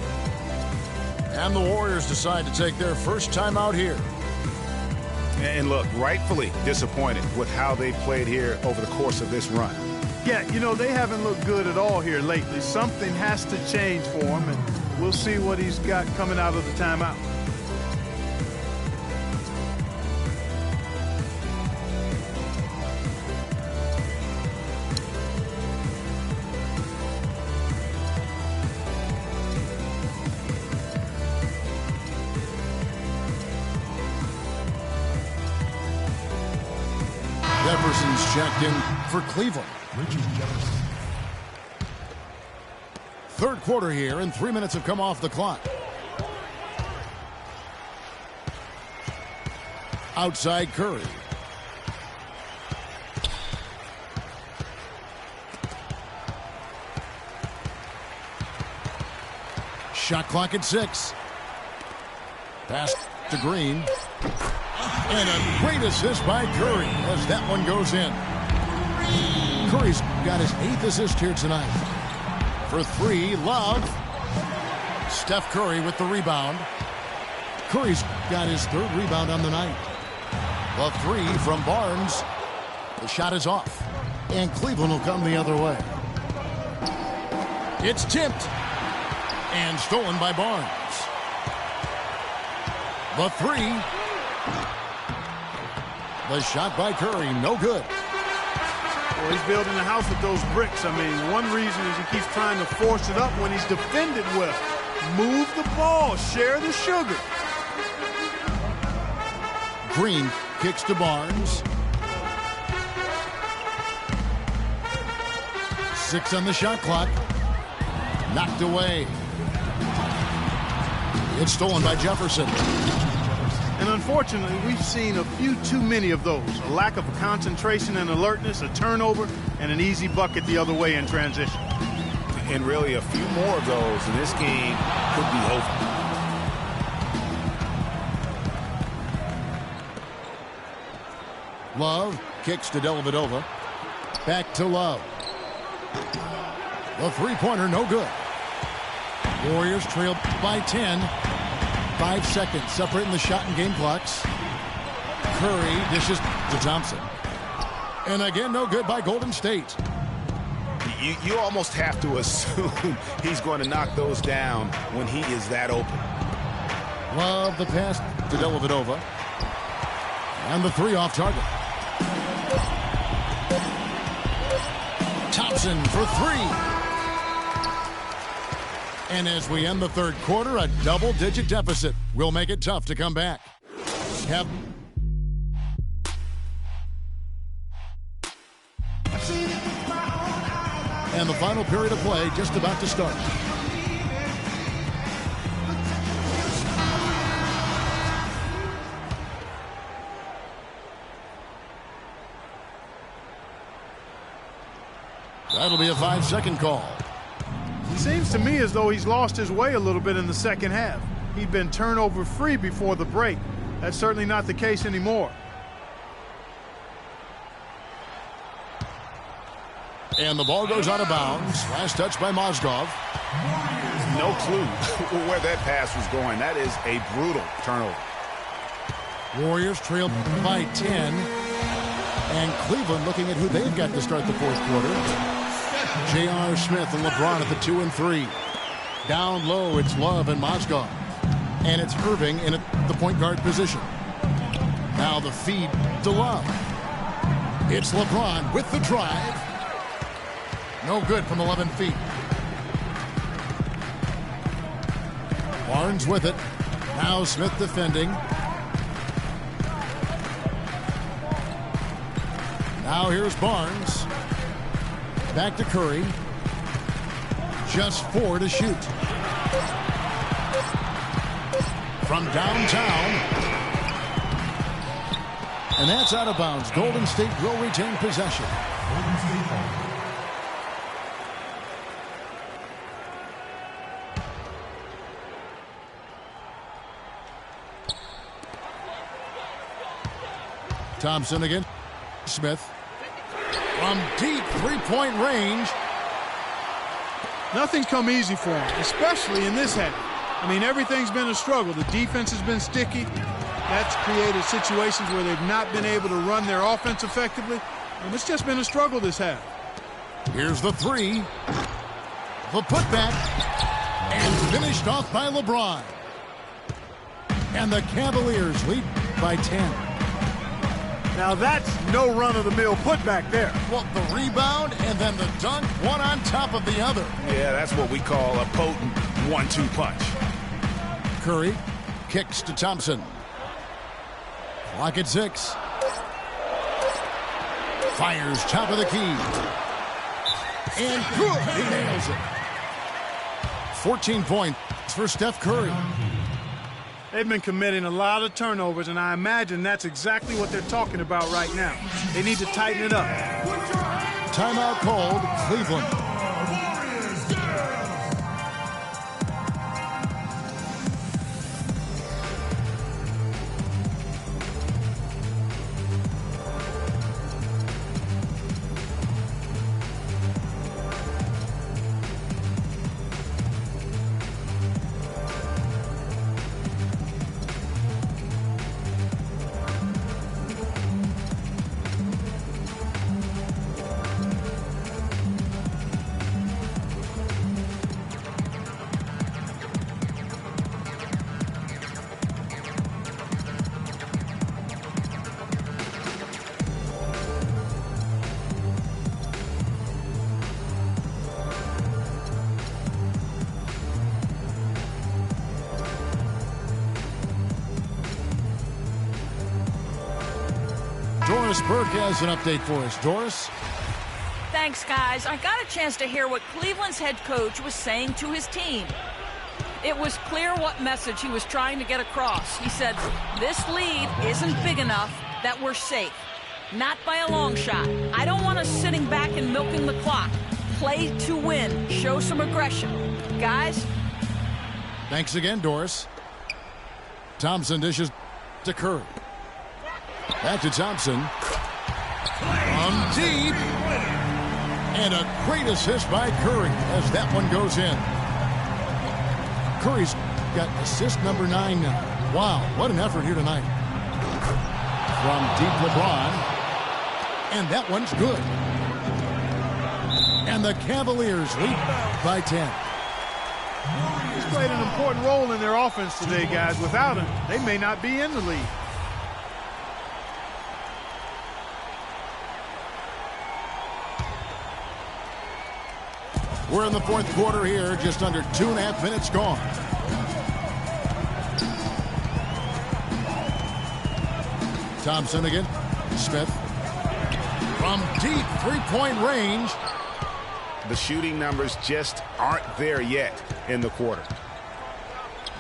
And the Warriors decide to take their first time out here. And look, rightfully disappointed with how they played here over the course of this run. Yeah, you know, they haven't looked good at all here lately. Something has to change for him, and we'll see what he's got coming out of the timeout. Jefferson's checked in for Cleveland. Third quarter here, and 3 minutes have come off the clock. Outside Curry. Shot clock at 6. Pass to Green. And a great assist by Curry as that one goes in. Curry's got his 8th assist here tonight. For 3, Love. Steph Curry with the rebound. Curry's got his 3rd rebound on the night. The 3 from Barnes. The shot is off. And Cleveland will come the other way. It's tipped. And stolen by Barnes. The 3. The shot by Curry, no good. Well, he's building a house with those bricks. I mean, one reason is he keeps trying to force it up when he's defended well. Move the ball, share the sugar. Green kicks to Barnes. 6 on the shot clock. Knocked away. It's stolen by Jefferson. And unfortunately, we've seen a few too many of those. A lack of concentration and alertness, a turnover, and an easy bucket the other way in transition. And really, a few more of those, and this game could be over. Love kicks to Dellavedova. Back to Love. The three-pointer, no good. Warriors trail by 10. 5 seconds separating the shot and game clocks. Curry dishes to Thompson. And again, no good by Golden State. You almost have to assume he's going to knock those down when he is that open. Love the pass to Dellavedova. And the 3 off target. Thompson for 3. And as we end the third quarter, a double-digit deficit will make it tough to come back. And the final period of play just about to start. That'll be a 5-second call. Seems to me as though he's lost his way a little bit in the second half. He'd been turnover free before the break. That's certainly not the case anymore. And the ball goes out of bounds. Last touch by Mozgov. No clue where that pass was going. That is a brutal turnover. Warriors trail by 10. And Cleveland looking at who they've got to start the fourth quarter. J.R. Smith and LeBron at the 2 and 3. Down low, it's Love and Mozgov. And it's Irving in the point guard position. Now the feed to Love. It's LeBron with the drive. No good from 11 feet. Barnes with it. Now Smith defending. Now here's Barnes. Back to Curry. Just 4 to shoot. From downtown. And that's out of bounds. Golden State will retain possession. Thompson again. Smith. From deep three-point range. Nothing come easy for him, especially in this half. I mean, everything's been a struggle. The defense has been sticky. That's created situations where they've not been able to run their offense effectively. And it's just been a struggle this half. Here's the 3. The putback. And finished off by LeBron. And the Cavaliers lead by 10. Now that's no run-of-the-mill putback there. Well, the rebound and then the dunk, one on top of the other. Yeah, that's what we call a potent 1-2 punch. Curry kicks to Thompson. Clock at 6. Fires top of the key. And good. He nails it. 14 points for Steph Curry. They've been committing a lot of turnovers, and I imagine that's exactly what they're talking about right now. They need to tighten it up. Timeout called, Cleveland. Doris Burke has an update for us. Doris? Thanks, guys. I got a chance to hear what Cleveland's head coach was saying to his team. It was clear what message he was trying to get across. He said, this lead isn't big enough that we're safe. Not by a long shot. I don't want us sitting back and milking the clock. Play to win. Show some aggression. Guys? Thanks again, Doris. Thompson dishes to Curry. Back to Thompson. From deep. And a great assist by Curry as that one goes in. Curry's got assist number 9 now. Wow, what an effort here tonight. From deep, LeBron. And that one's good. And the Cavaliers lead by 10. He's played an important role in their offense today, guys. Without him, they may not be in the league. We're in the fourth quarter here, just under 2.5 minutes gone. Thompson again. Smith. From deep three-point range. The shooting numbers just aren't there yet in the quarter.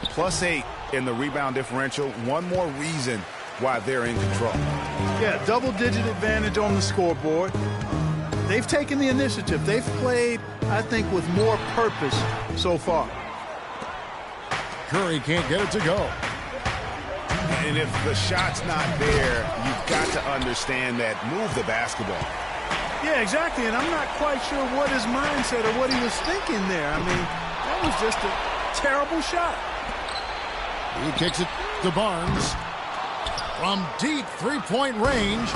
+8 in the rebound differential. One more reason why they're in control. Yeah, double-digit advantage on the scoreboard. They've taken the initiative. They've played, I think, with more purpose so far. Curry can't get it to go. And if the shot's not there, you've got to understand that. Move the basketball. Yeah, exactly. And I'm not quite sure what his mindset or what he was thinking there. I mean, that was just a terrible shot. He kicks it to Barnes. From deep three-point range.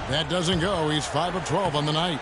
That doesn't go. He's 5 of 12 on the night.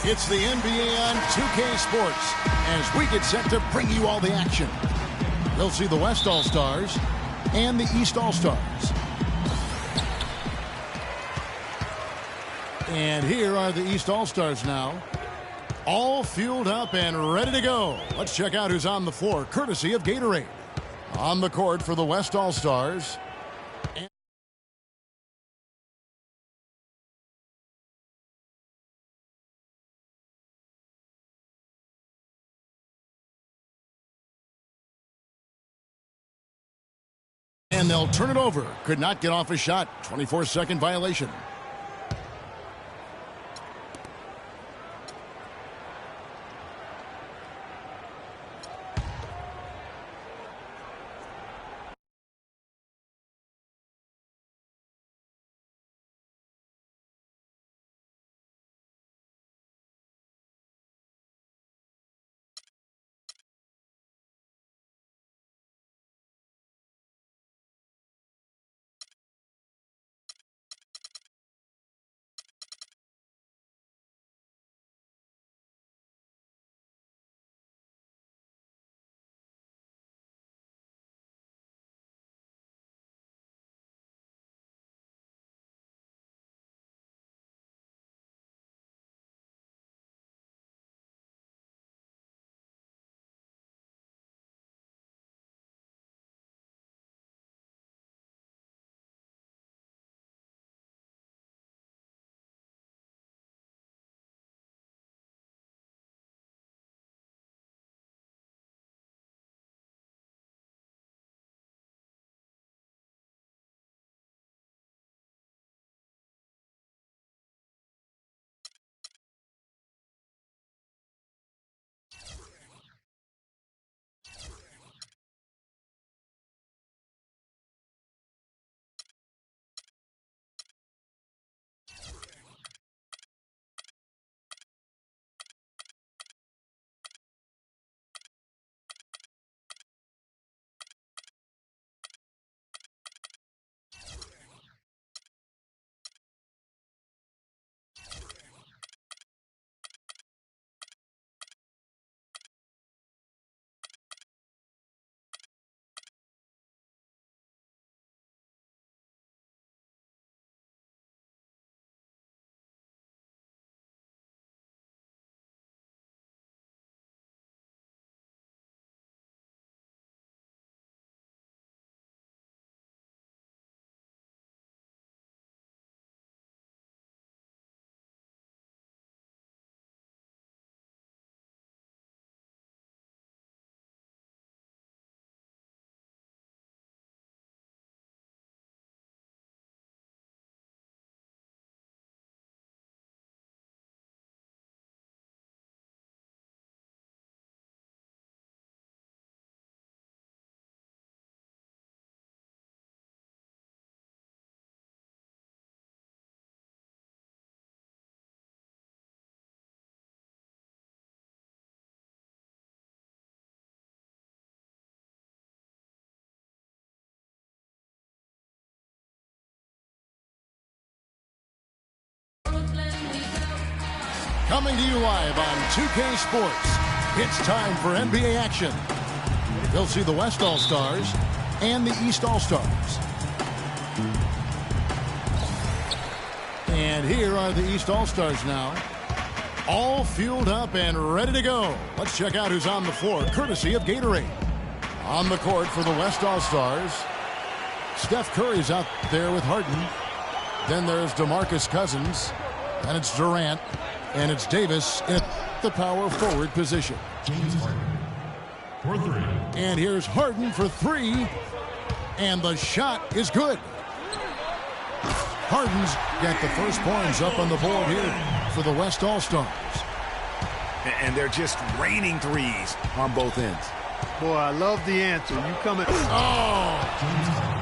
It's the NBA on 2K Sports as we get set to bring you all the action. You'll see the West All-Stars and the East All-Stars. And here are the East All-Stars now. All fueled up and ready to go. Let's check out who's on the floor, courtesy of Gatorade. On the court for the West All-Stars. And they'll turn it over. Could not get off a shot. 24-second violation. Coming to you live on 2K Sports, it's time for NBA action. You'll see the West All-Stars and the East All-Stars. And here are the East All-Stars now. All fueled up and ready to go. Let's check out who's on the floor, courtesy of Gatorade. On the court for the West All-Stars, Steph Curry's out there with Harden. Then there's DeMarcus Cousins, and it's Durant. And it's Davis in the power forward position. James Harden for three. And here's Harden for three. And the shot is good. Harden's got the first points up on the board here for the West All-Stars. And they're just raining threes on both ends. Boy, I love the answer. You coming. Oh!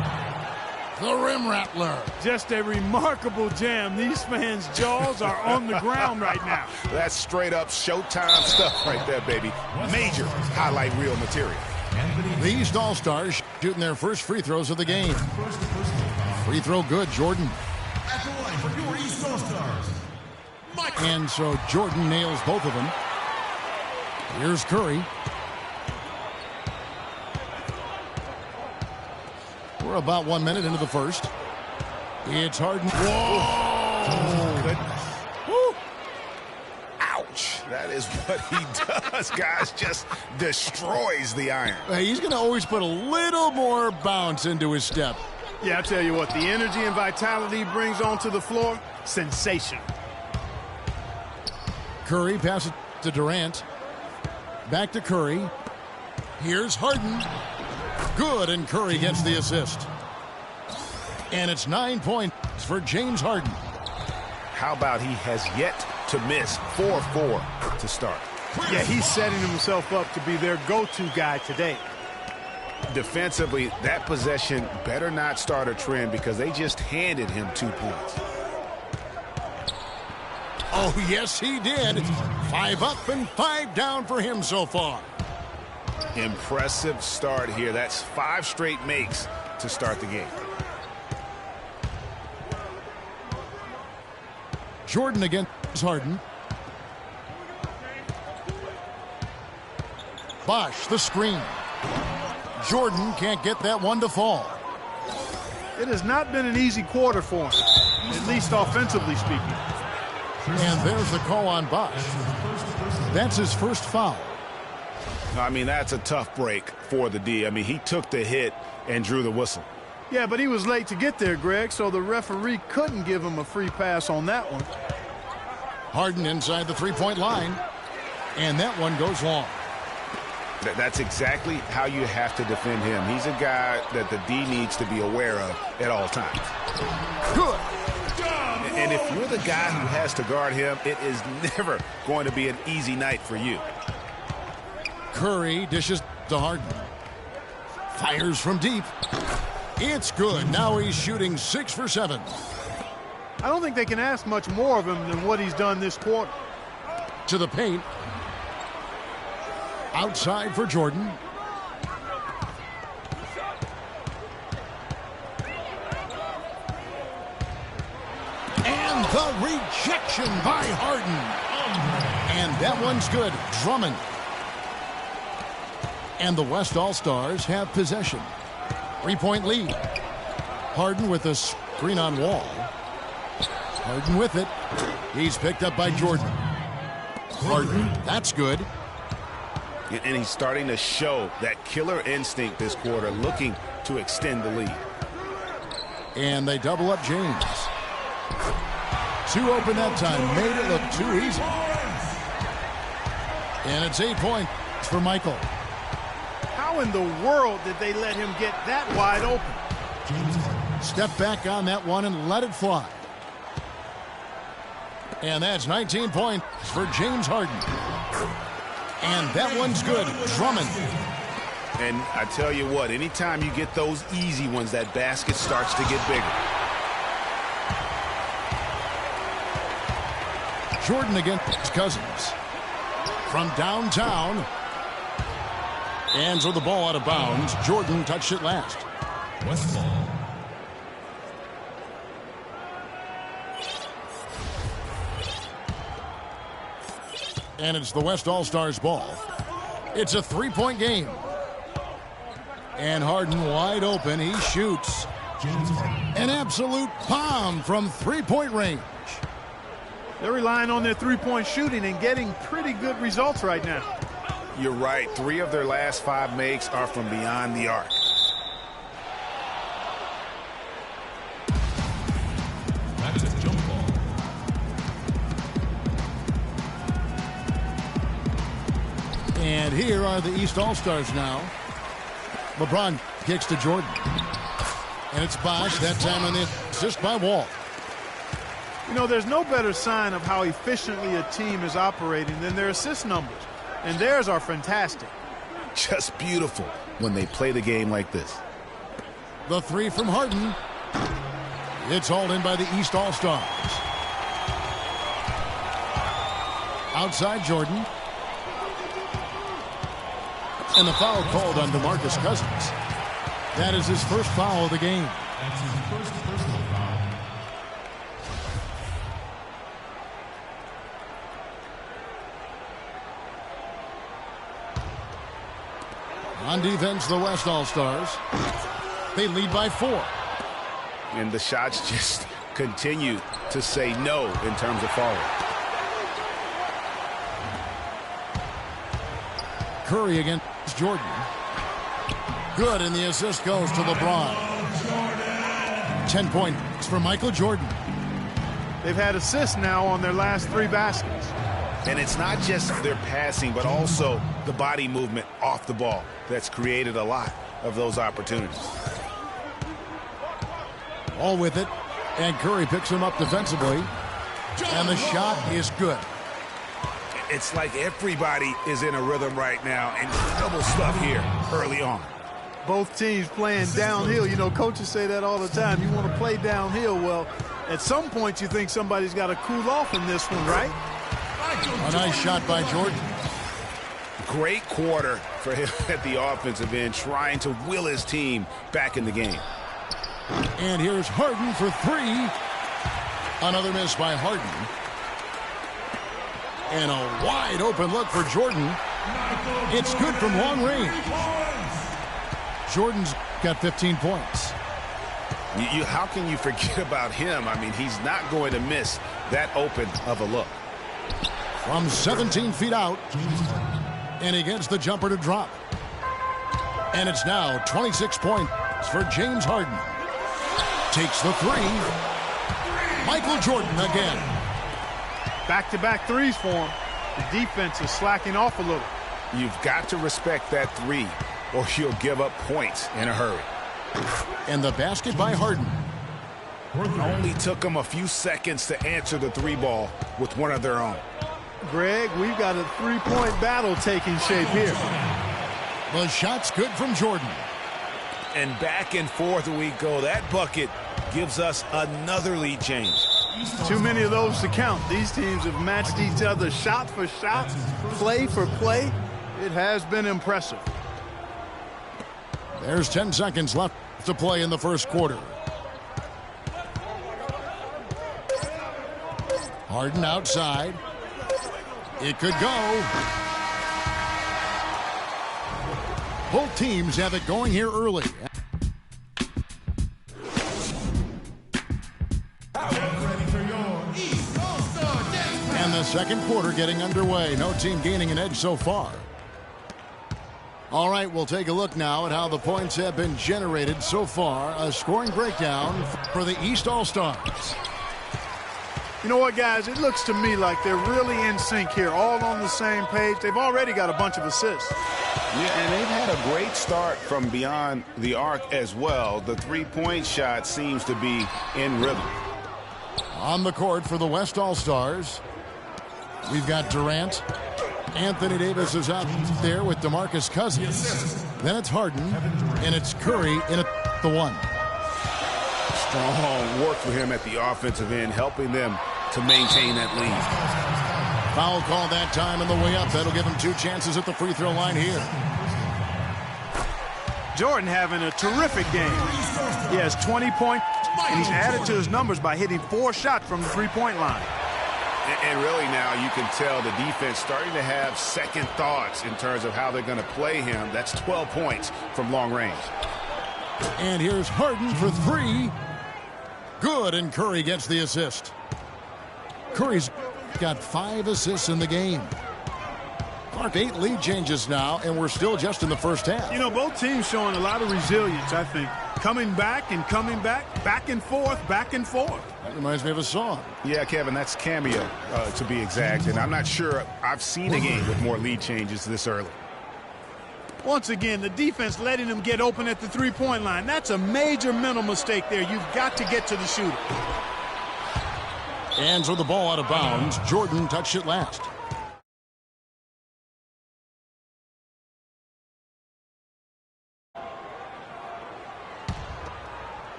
The rim rattler. Just a remarkable jam. These fans' jaws are on the ground right now. That's straight up Showtime stuff right there, baby. Major highlight reel material. The East All-Stars shooting their first free throws of the game. Free throw good, Jordan. At the line for your East All-Stars, Michael And so Jordan nails both of them. Here's Curry. We're about 1 minute into the first. It's Harden. Whoa! Goodness. Woo. Ouch. That is what he does, guys. Just destroys the iron. He's going to always put a little more bounce into his step. Yeah, I tell you what, the energy and vitality he brings onto the floor, sensational. Curry passes to Durant. Back to Curry. Here's Harden. Good, and Curry gets the assist. And it's 9 points for James Harden. How about he has yet to miss 4-4 to start? Yeah, he's setting himself up to be their go-to guy today. Defensively, that possession better not start a trend because they just handed him 2 points. Oh, yes, he did. 5 up and 5 down for him so far. Impressive start here. That's 5 straight makes to start the game. Jordan against Harden. Bosh, the screen. Jordan can't get that one to fall. It has not been an easy quarter for him, at least offensively speaking. And there's the call on Bosh. That's his first foul. I mean, that's a tough break for the D. I mean, he took the hit and drew the whistle. Yeah, but he was late to get there, Greg, so the referee couldn't give him a free pass on that one. Harden inside the three-point line, and that one goes long. That's exactly how you have to defend him. He's a guy that the D needs to be aware of at all times. Good. And if you're the guy who has to guard him, it is never going to be an easy night for you. Curry dishes to Harden. Fires from deep. It's good. Now he's shooting 6 for 7. I don't think they can ask much more of him than what he's done this quarter. To the paint. Outside for Jordan. And the rejection by Harden. And that one's good. Drummond. And the West All-Stars have possession. 3-point lead. Harden with a screen on Wall. Harden with it. He's picked up by Jordan. Harden, that's good. And he's starting to show that killer instinct this quarter, looking to extend the lead. And they double up James. 2 open that time. Made it look too easy. And it's 8 points for Michael. How in the world did they let him get that wide open? Step back on that one and let it fly. And that's 19 points for James Harden. And that one's good. Drummond. And I tell you what, anytime you get those easy ones, that basket starts to get bigger. Jordan against Cousins. From downtown. And so the ball out of bounds. Jordan touched it last. West ball. And it's the West All-Stars ball. It's a 3-point game. And Harden wide open. He shoots. An absolute bomb from 3-point range. They're relying on their three-point shooting and getting pretty good results right now. You're right. 3 of their last 5 makes are from beyond the arc. That's a jump ball. And here are the East All-Stars now. LeBron kicks to Jordan. And it's Bosh, that time on the assist by Wall. You know, there's no better sign of how efficiently a team is operating than their assist numbers. And theirs are fantastic. Just beautiful when they play the game like this. The 3 from Harden. It's hauled in by the East All-Stars. Outside Jordan. And the foul called on DeMarcus Cousins. That is his first foul of the game. That's his first personal foul. On defense, the West All-Stars. They lead by 4. And the shots just continue to say no in terms of falling. Curry against Jordan. Good, and the assist goes to LeBron. 10 points for Michael Jordan. They've had assists now on their last 3 baskets. And it's not just their passing, but also the body movement off the ball that's created a lot of those opportunities. All with it, and Curry picks him up defensively, and the shot is good. It's like everybody is in a rhythm right now. Incredible stuff here early on. Both teams playing downhill. You know, coaches say that all the time. You want to play downhill. Well, at some point you think somebody's got to cool off in this one, right? A nice shot by Jordan. Great quarter for him at the offensive end, trying to will his team back in the game. And here's Harden for 3. Another miss by Harden. And a wide open look for Jordan. It's good from long range. Jordan's got 15 points. How can you forget about him? I mean, he's not going to miss that open of a look. From 17 feet out. And he gets the jumper to drop. And it's now 26 points for James Harden. Takes the 3. Michael Jordan again. Back-to-back threes for him. The defense is slacking off a little. You've got to respect that 3, or you'll give up points in a hurry. And the basket by Harden. Only took them a few seconds to answer the 3 ball with one of their own. Greg, we've got a 3-point battle taking shape here. The shot's good from Jordan. And back and forth we go. That bucket gives us another lead change. Too many of those to count. These teams have matched each other shot for shot, play for play. It has been impressive. There's 10 seconds left to play in the first quarter. Harden outside. It could go. Both teams have it going here early. And the second quarter getting underway. No team gaining an edge so far. All right, we'll take a look now at how the points have been generated so far. A scoring breakdown for the East All-Stars. You know what, guys? It looks to me like they're really in sync here, all on the same page. They've already got a bunch of assists. Yeah, and they've had a great start from beyond the arc as well. The 3-point shot seems to be in rhythm. On the court for the West All-Stars, we've got Durant. Anthony Davis is out there with DeMarcus Cousins. Then it's Harden, and it's Curry in at the 1. Strong work for him at the offensive end, helping them to maintain that lead. Foul call that time on the way up. That'll give him 2 chances at the free throw line here. Jordan having a terrific game. He has 20 points, and he's added to his numbers by hitting 4 shots from the 3-point line. And really now you can tell the defense starting to have second thoughts in terms of how they're going to play him. That's 12 points from long range. And here's Harden for 3. Good, and Curry gets the assist. Curry's got 5 assists in the game. Clark, 8 lead changes now, and we're still just in the first half. You know, both teams showing a lot of resilience, I think. Coming back and coming back, back and forth, back and forth. That reminds me of a song. Yeah, Kevin, that's Cameo, to be exact. And I'm not sure I've seen a game with more lead changes this early. Once again, the defense letting them get open at the 3-point line. That's a major mental mistake there. You've got to get to the shooter. Hands with the ball out of bounds. Jordan touched it last.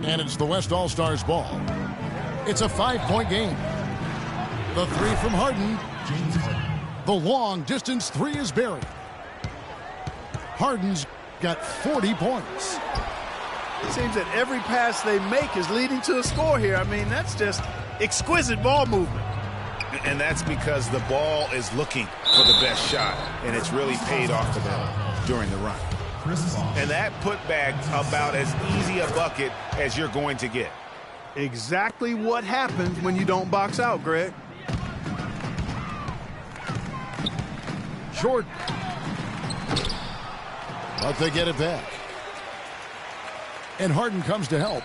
And it's the West All-Stars ball. It's a 5-point game. The 3 from Harden. The long-distance 3 is buried. Harden's got 40 points. It seems that every pass they make is leading to a score here. I mean, that's just exquisite ball movement. And that's because the ball is looking for the best shot, and it's really paid off for them. during the run. And that putback about as easy a bucket as you're going to get. Exactly what happens when you don't box out, Greg. Jordan. But they get it back. And Harden comes to help.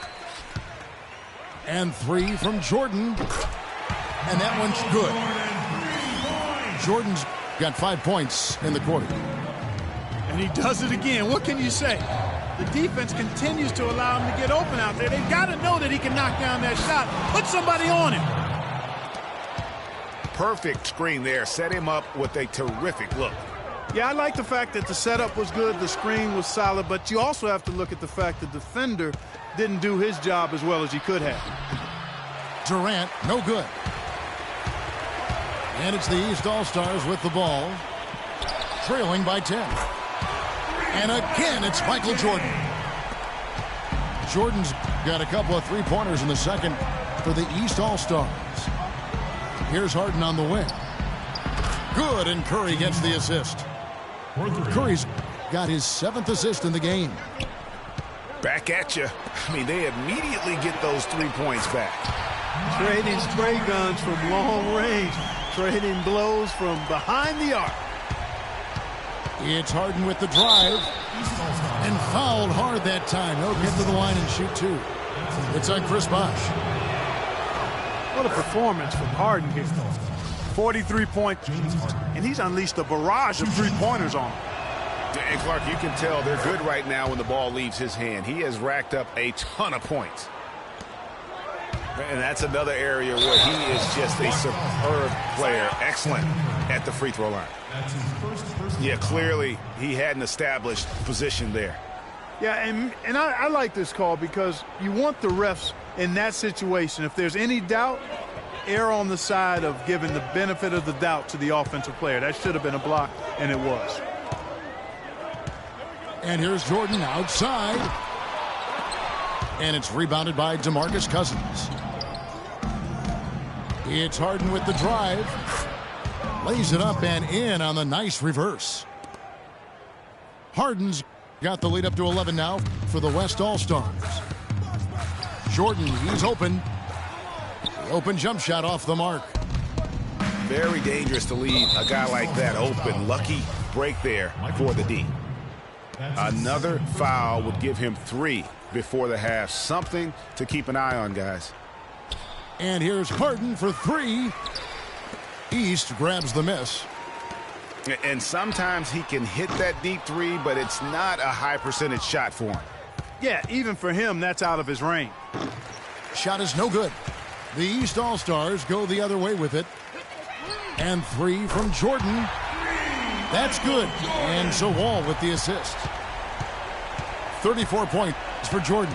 And 3 from Jordan. And that one's good. Jordan's got 5 points in the quarter. And he does it again. What can you say? The defense continues to allow him to get open out there. They've got to know that he can knock down that shot. Put somebody on him. Perfect screen there. Set him up with a terrific look. Yeah, I like the fact that the setup was good, the screen was solid, but you also have to look at the fact the defender didn't do his job as well as he could have. Durant, no good. And it's the East All-Stars with the ball, trailing by 10. And again, it's Michael Jordan. Jordan's got a couple of three-pointers in the second for the East All-Stars. Here's Harden on the wing. Good, and Curry gets the assist. Curry's got his 7th assist in the game. Back at you. I mean, they immediately get those 3 points back. Trading spray guns from long range. Trading blows from behind the arc. It's Harden with the drive. And fouled hard that time. He'll get to the line and shoot 2. It's on Chris Bosh. What a performance from Harden here. 43 points, and he's unleashed a barrage of three-pointers on him. And Clark, you can tell they're good right now when the ball leaves his hand. He has racked up a ton of points. And that's another area where he is just a superb player. Excellent at the free throw line. Yeah, clearly he had an established position there. Yeah, and I like this call because you want the refs in that situation. If there's any doubt, err on the side of giving the benefit of the doubt to the offensive player. That should have been a block, and it was. And here's Jordan outside. And it's rebounded by DeMarcus Cousins. It's Harden with the drive. Lays it up and in on the nice reverse. Harden's got the lead up to 11 now for the West All-Stars. Jordan, he's open. The open jump shot off the mark. Very dangerous to leave a guy like that open. Lucky break there for the D. Another foul would give him 3 before the half. Something to keep an eye on, guys. And here's Harden for 3. East grabs the miss. And sometimes he can hit that deep 3, but it's not a high percentage shot for him. Yeah, even for him, that's out of his range. Shot is no good. The East All-Stars go the other way with it. And 3 from Jordan. That's good. And so Wall with the assist. 34 points for Jordan.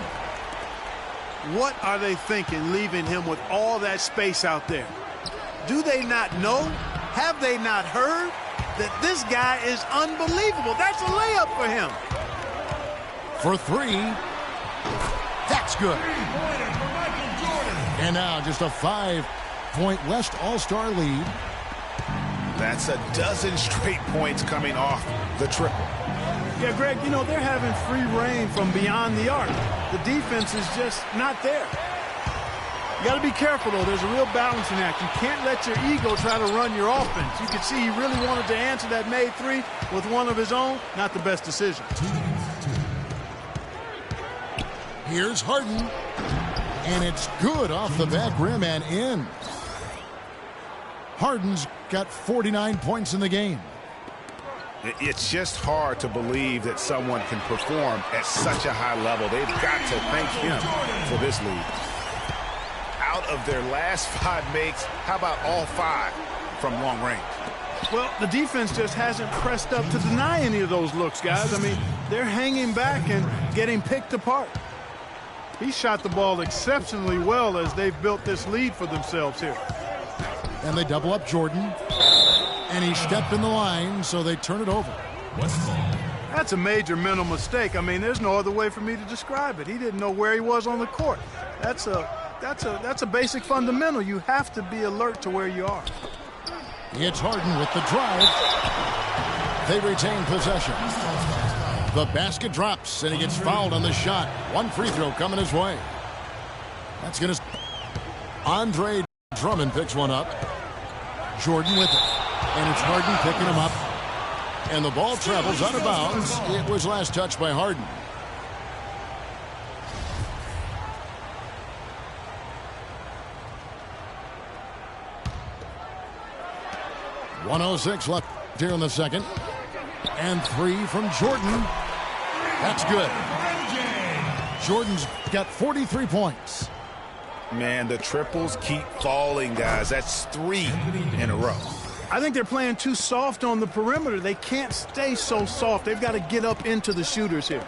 What are they thinking leaving him with all that space out there? Do they not know? Have they not heard that this guy is unbelievable? That's a layup for him. For 3. That's good. And now just a 5-point West All-Star lead. That's a dozen straight points coming off the triple. Yeah, Greg, you know, they're having free reign from beyond the arc. The defense is just not there. You got to be careful, though. There's a real balancing act. You can't let your ego try to run your offense. You can see he really wanted to answer that made 3 with one of his own. Not the best decision. Here's Harden. And it's good off the back rim and in. Harden's got 49 points in the game. It's just hard to believe that someone can perform at such a high level. They've got to thank him for this lead. Out of their last 5 makes, how about all 5 from long range? Well, the defense just hasn't pressed up to deny any of those looks, guys. I mean, they're hanging back and getting picked apart. He shot the ball exceptionally well as they've built this lead for themselves here. And they double up Jordan. And he stepped in the line, so they turn it over. That's a major mental mistake. I mean, there's no other way for me to describe it. He didn't know where he was on the court. That's a basic fundamental. You have to be alert to where you are. It's Harden with the drive. They retain possession. The basket drops, and he gets fouled on the shot. One free throw coming his way. That's going to... Andre Drummond picks one up. Jordan with it. And it's Harden picking him up. And the ball travels out of bounds. It was last touched by Harden. .106 left here in the second. And three from Jordan. That's good. Jordan's got 43 points. Man, the triples keep falling, guys. That's 3 in a row. I think they're playing too soft on the perimeter. They can't stay so soft. They've got to get up into the shooters here.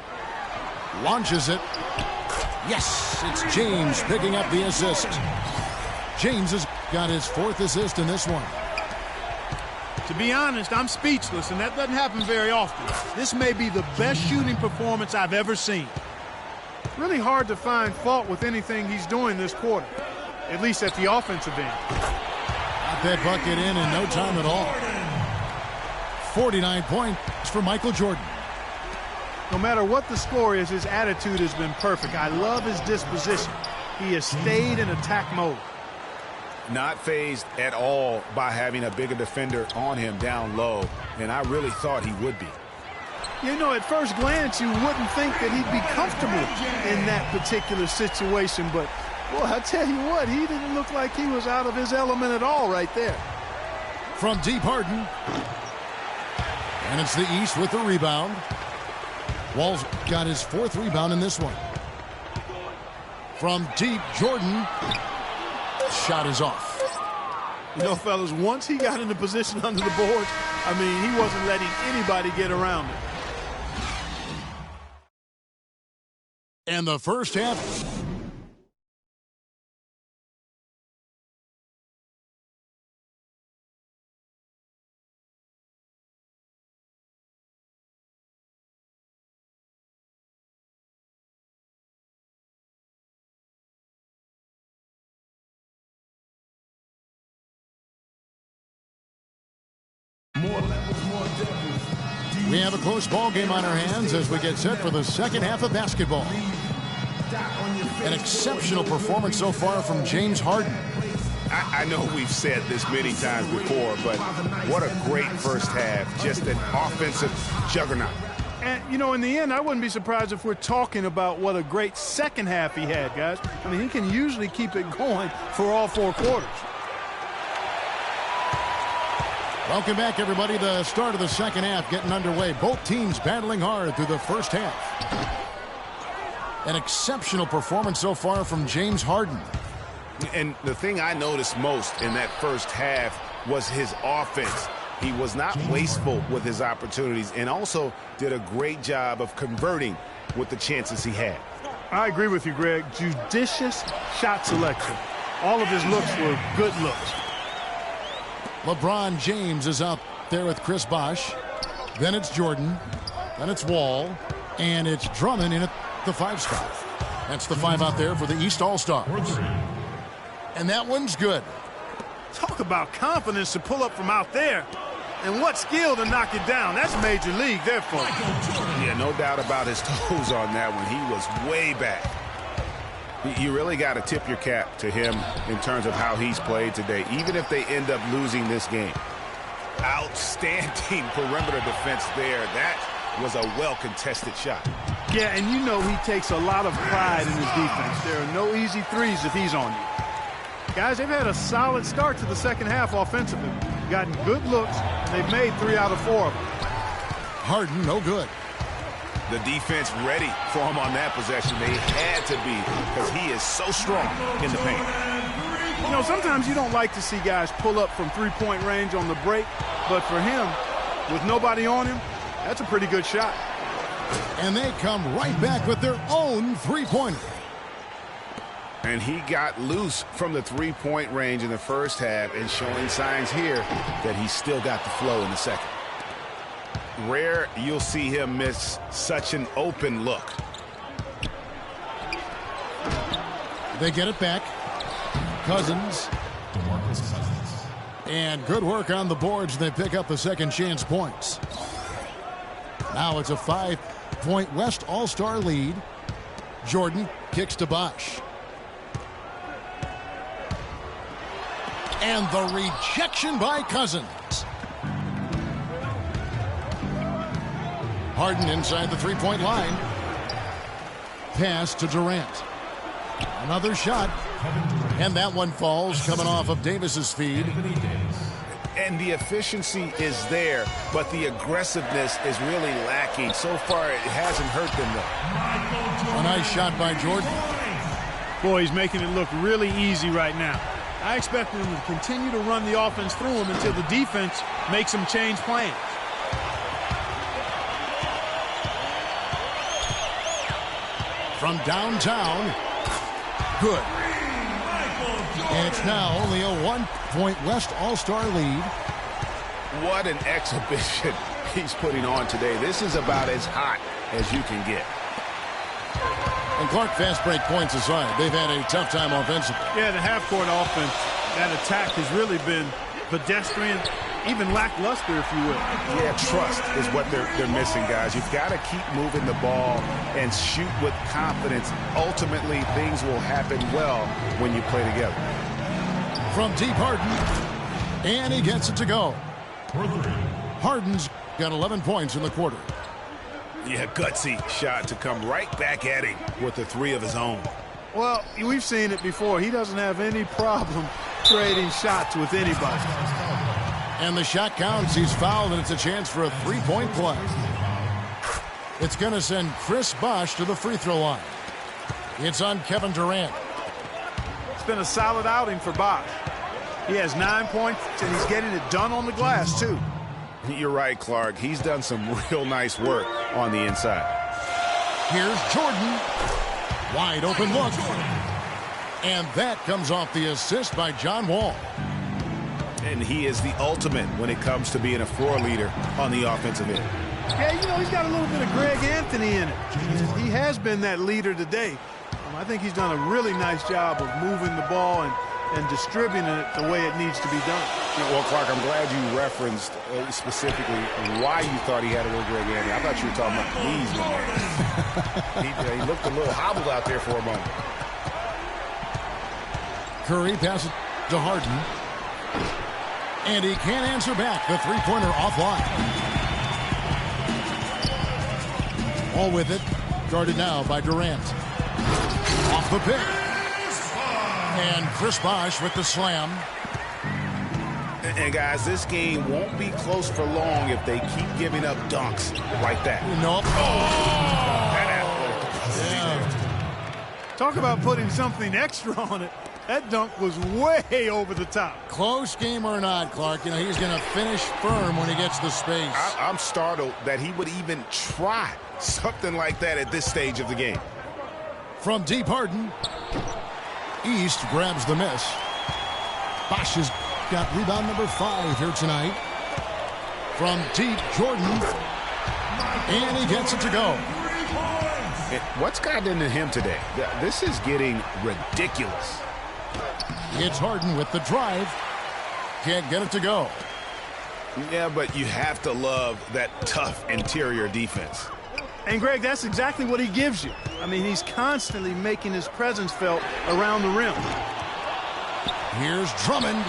Launches it. Yes, it's James picking up the assist. James has got his 4th assist in this one. To be honest, I'm speechless, and that doesn't happen very often. This may be the best shooting performance I've ever seen. Really hard to find fault with anything he's doing this quarter, at least at the offensive end. Got that bucket in no time at all. 49 points for Michael Jordan. No matter what the score is, his attitude has been perfect. I love his disposition. He has stayed in attack mode. Not fazed at all by having a bigger defender on him down low, and I really thought he would be. You know, at first glance, you wouldn't think that he'd be comfortable in that particular situation, but, boy, I tell you what, he didn't look like he was out of his element at all right there. From deep, Harden. And it's the East with the rebound. Wall's got his 4th rebound in this one. From deep, Jordan. Shot is off. You know, fellas, once he got into position under the boards, I mean, he wasn't letting anybody get around him. And the first half. We have a close ball game on our hands as we get set for the second half of basketball. An exceptional performance so far from James Harden. I know we've said this many times before, but what a great first half. Just an offensive juggernaut. And, you know, in the end, I wouldn't be surprised if we're talking about what a great second half he had, guys. I mean, he can usually keep it going for all 4 quarters. Welcome back, everybody. The start of the second half getting underway. Both teams battling hard through the first half. An exceptional performance so far from James Harden. And the thing I noticed most in that first half was his offense. He was not wasteful with his opportunities and also did a great job of converting with the chances he had. I agree with you, Greg. Judicious shot selection. All of his looks were good looks. LeBron James is out there with Chris Bosh. Then it's Jordan. Then it's Wall. And it's Drummond in at the 5 spot. That's the 5 out there for the East All-Stars. And that one's good. Talk about confidence to pull up from out there. And what skill to knock it down. That's major league there, folks. Yeah, no doubt about his toes on that one. He was way back. You really got to tip your cap to him in terms of how he's played today, even if they end up losing this game. Outstanding perimeter defense there. That was a well-contested shot. Yeah, and you know he takes a lot of pride in his defense. There are no easy threes if he's on you. Guys, they've had a solid start to the second half offensively. Gotten good looks, and they've made 3 out of 4 of them. Harden, no good. The defense ready for him on that possession. They had to be because he is so strong in the paint. You know, sometimes you don't like to see guys pull up from 3-point range on the break, but for him, with nobody on him, that's a pretty good shot. And they come right back with their own 3-pointer. And he got loose from the 3-point range in the first half and showing signs here that he's still got the flow in the second. Rare you'll see him miss such an open look. They get it back. Cousins. And good work on the boards. They pick up the second chance points. Now it's a 5-point West All-Star lead. Jordan kicks to Bosch. And the rejection by Cousins. Harden inside the three-point line. Pass to Durant. Another shot. And that one falls coming off of Davis's feed. And the efficiency is there, but the aggressiveness is really lacking. So far, it hasn't hurt them, though. A nice shot by Jordan. Boy, he's making it look really easy right now. I expect them to continue to run the offense through him until the defense makes them change plans. From downtown, good. And it's now only a 1-point West All-Star lead. What an exhibition he's putting on today. This is about as hot as you can get. And Clark, fast break points aside, they've had a tough time offensively. Yeah, the half-court offense, that attack has really been pedestrian, even lackluster, if you will. Yeah, trust is what they're missing, guys. You've got to keep moving the ball and shoot with confidence. Ultimately, things will happen well when you play together. From deep, Harden, and he gets it to go. Harden's got 11 points in the quarter. Yeah, gutsy shot to come right back at him with the three of his own. Well, we've seen it before. He doesn't have any problem trading shots with anybody. And the shot counts. He's fouled, and it's a chance for a three-point play. It's going to send Chris Bosh to the free throw line. It's on Kevin Durant. It's been a solid outing for Bosh. He has 9 points, and he's getting it done on the glass, too. You're right, Clark. He's done some real nice work on the inside. Here's Jordan. Wide open look. And that comes off the assist by John Wall. And he is the ultimate when it comes to being a floor leader on the offensive end. Yeah, you know, he's got a little bit of Greg Anthony in it. And he has been that leader today. I think he's done a really nice job of moving the ball and distributing it the way it needs to be done. Well, Clark, I'm glad you referenced specifically why you thought he had a little Greg Anthony. I thought you were talking about knees, man. He looked a little hobbled out there for a moment. Curry passes to Harden. And he can't answer back. The three-pointer offline. All with it. Guarded now by Durant. Off the pick. And Chris Bosh with the slam. And, guys, this game won't be close for long if they keep giving up dunks like that. Nope. Talk about putting something extra on it. That dunk was way over the top. Close game or not, Clark, you know, he's going to finish firm when he gets the space. I'm startled that he would even try something like that at this stage of the game. From deep, Harden. East grabs the miss. Bosh has got rebound number 5 here tonight. From deep, Jordan. And he gets it to go. What's gotten into him today? This is getting ridiculous. It's Harden with the drive. Can't get it to go. Yeah, but you have to love that tough interior defense. And, Greg, that's exactly what he gives you. I mean, he's constantly making his presence felt around the rim. Here's Drummond.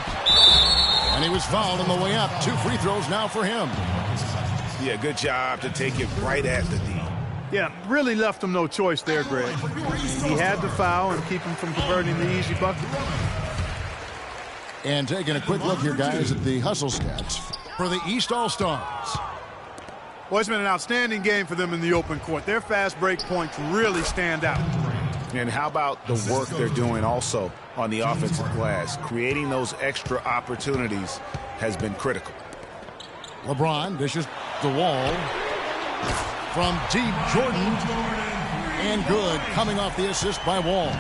And he was fouled on the way up. 2 free throws now for him. Yeah, good job to take it right at the D. Yeah, really left him no choice there, Greg. He had to foul and keep him from converting the easy bucket. And taking a quick look here, guys, at the hustle stats for the East All-Stars. Well, it's been an outstanding game for them in the open court. Their fast break points really stand out. And how about the work they're doing also on the offensive glass? Creating those extra opportunities has been critical. LeBron dishes the Wall. From deep, Jordan. And good, coming off the assist by Wall.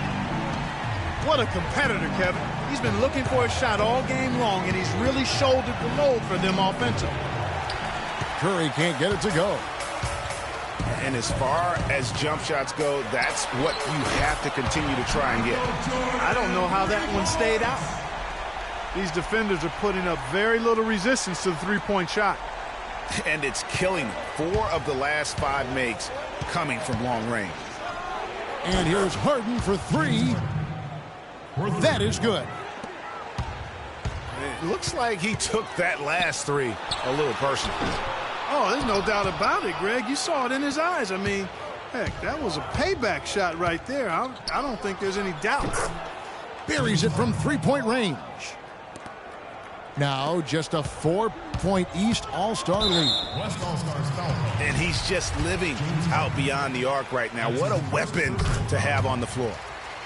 What a competitor, Kevin. He's been looking for a shot all game long, and he's really shouldered the load for them offensively. Curry can't get it to go. And as far as jump shots go, that's what you have to continue to try and get. I don't know how that one stayed out. These defenders are putting up very little resistance to the three-point shot. and it's killing them. 4 of the last 5 makes coming from long range. And here's Harden for 3. That is good. It looks like he took that last 3 a little personal. Oh, there's no doubt about it, Greg. You saw it in his eyes. I mean, heck, that was a payback shot right there. I don't think there's any doubt. Buries it from 3-point range. Now just a 4-point East All-Star lead. West All-Stars foul call. And he's just living out beyond the arc right now. What a weapon to have on the floor.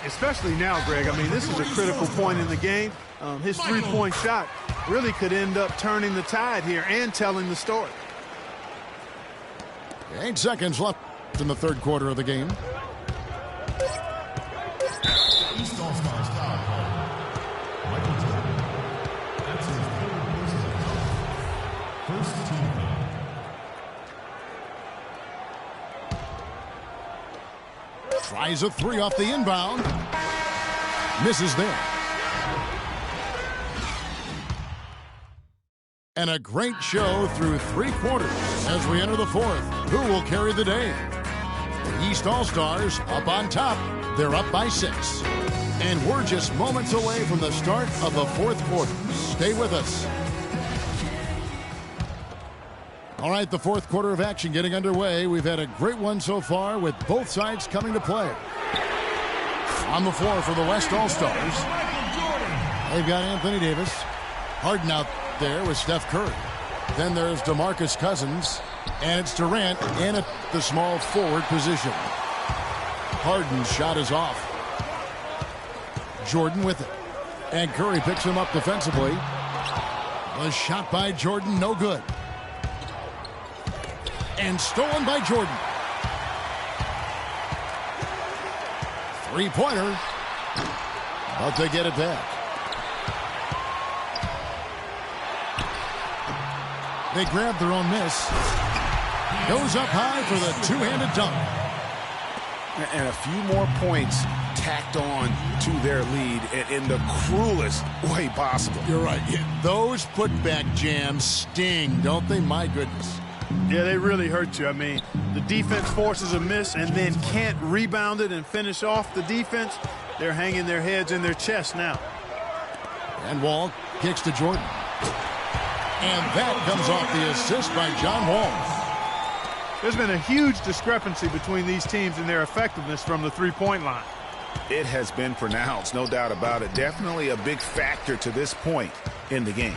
Especially now, Greg. I mean, this is a critical point in the game. His three-point shot really could end up turning the tide here and telling the story. 8 seconds left in the third quarter of the game. East All-Stars foul call. Michael Jordan. That's his 3rd personal foul. First team foul. Tries a 3 off the inbound. Misses there. And a great show through 3 quarters as we enter the 4th. Who will carry the day? The East All-Stars up on top. They're up by 6. And we're just moments away from the start of the 4th quarter. Stay with us. All right, the 4th quarter of action getting underway. We've had a great one so far with both sides coming to play. On the floor for the West All-Stars, they've got Anthony Davis. Harden out there with Steph Curry. Then there's DeMarcus Cousins, and it's Durant in at the small forward position. Harden's shot is off. Jordan with it. And Curry picks him up defensively. The shot by Jordan, no good. And stolen by Jordan. 3-pointer. But they get it back. They grab their own miss. Goes up high for the two-handed dunk. And a few more points tacked on to their lead in the cruelest way possible. You're right. Those putback jams sting, don't they? My goodness. Yeah, they really hurt you. I mean, the defense forces a miss and then can't rebound it and finish off the defense. They're hanging their heads in their chest now. And Wall kicks to Jordan. And that comes off the assist by John Wall. There's been a huge discrepancy between these teams in their effectiveness from the three-point line. It has been pronounced, no doubt about it. Definitely a big factor to this point in the game.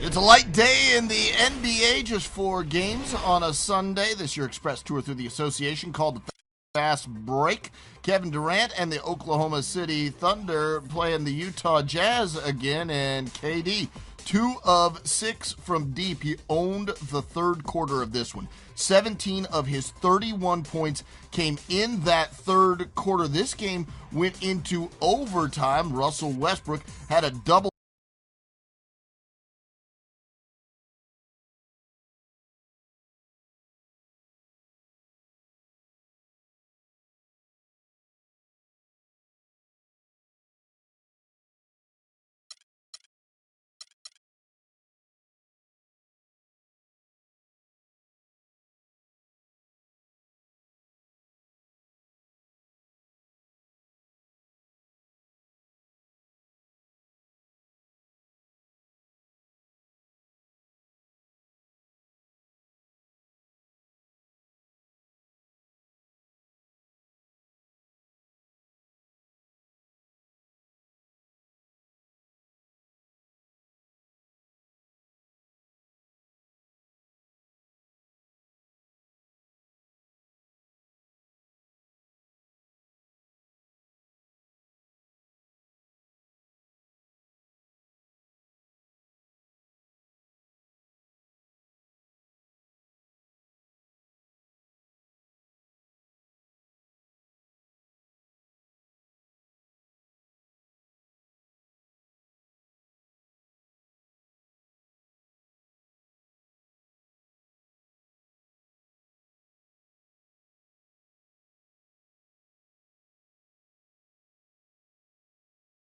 It's a light day in the NBA, just 4 games on a Sunday. This year Express tour through the association called the Fast Break. Kevin Durant and the Oklahoma City Thunder playing the Utah Jazz again, and KD, 2 of 6 from deep. He owned the third quarter of this one. 17 of his 31 points came in that third quarter. This game went into overtime. Russell Westbrook had a double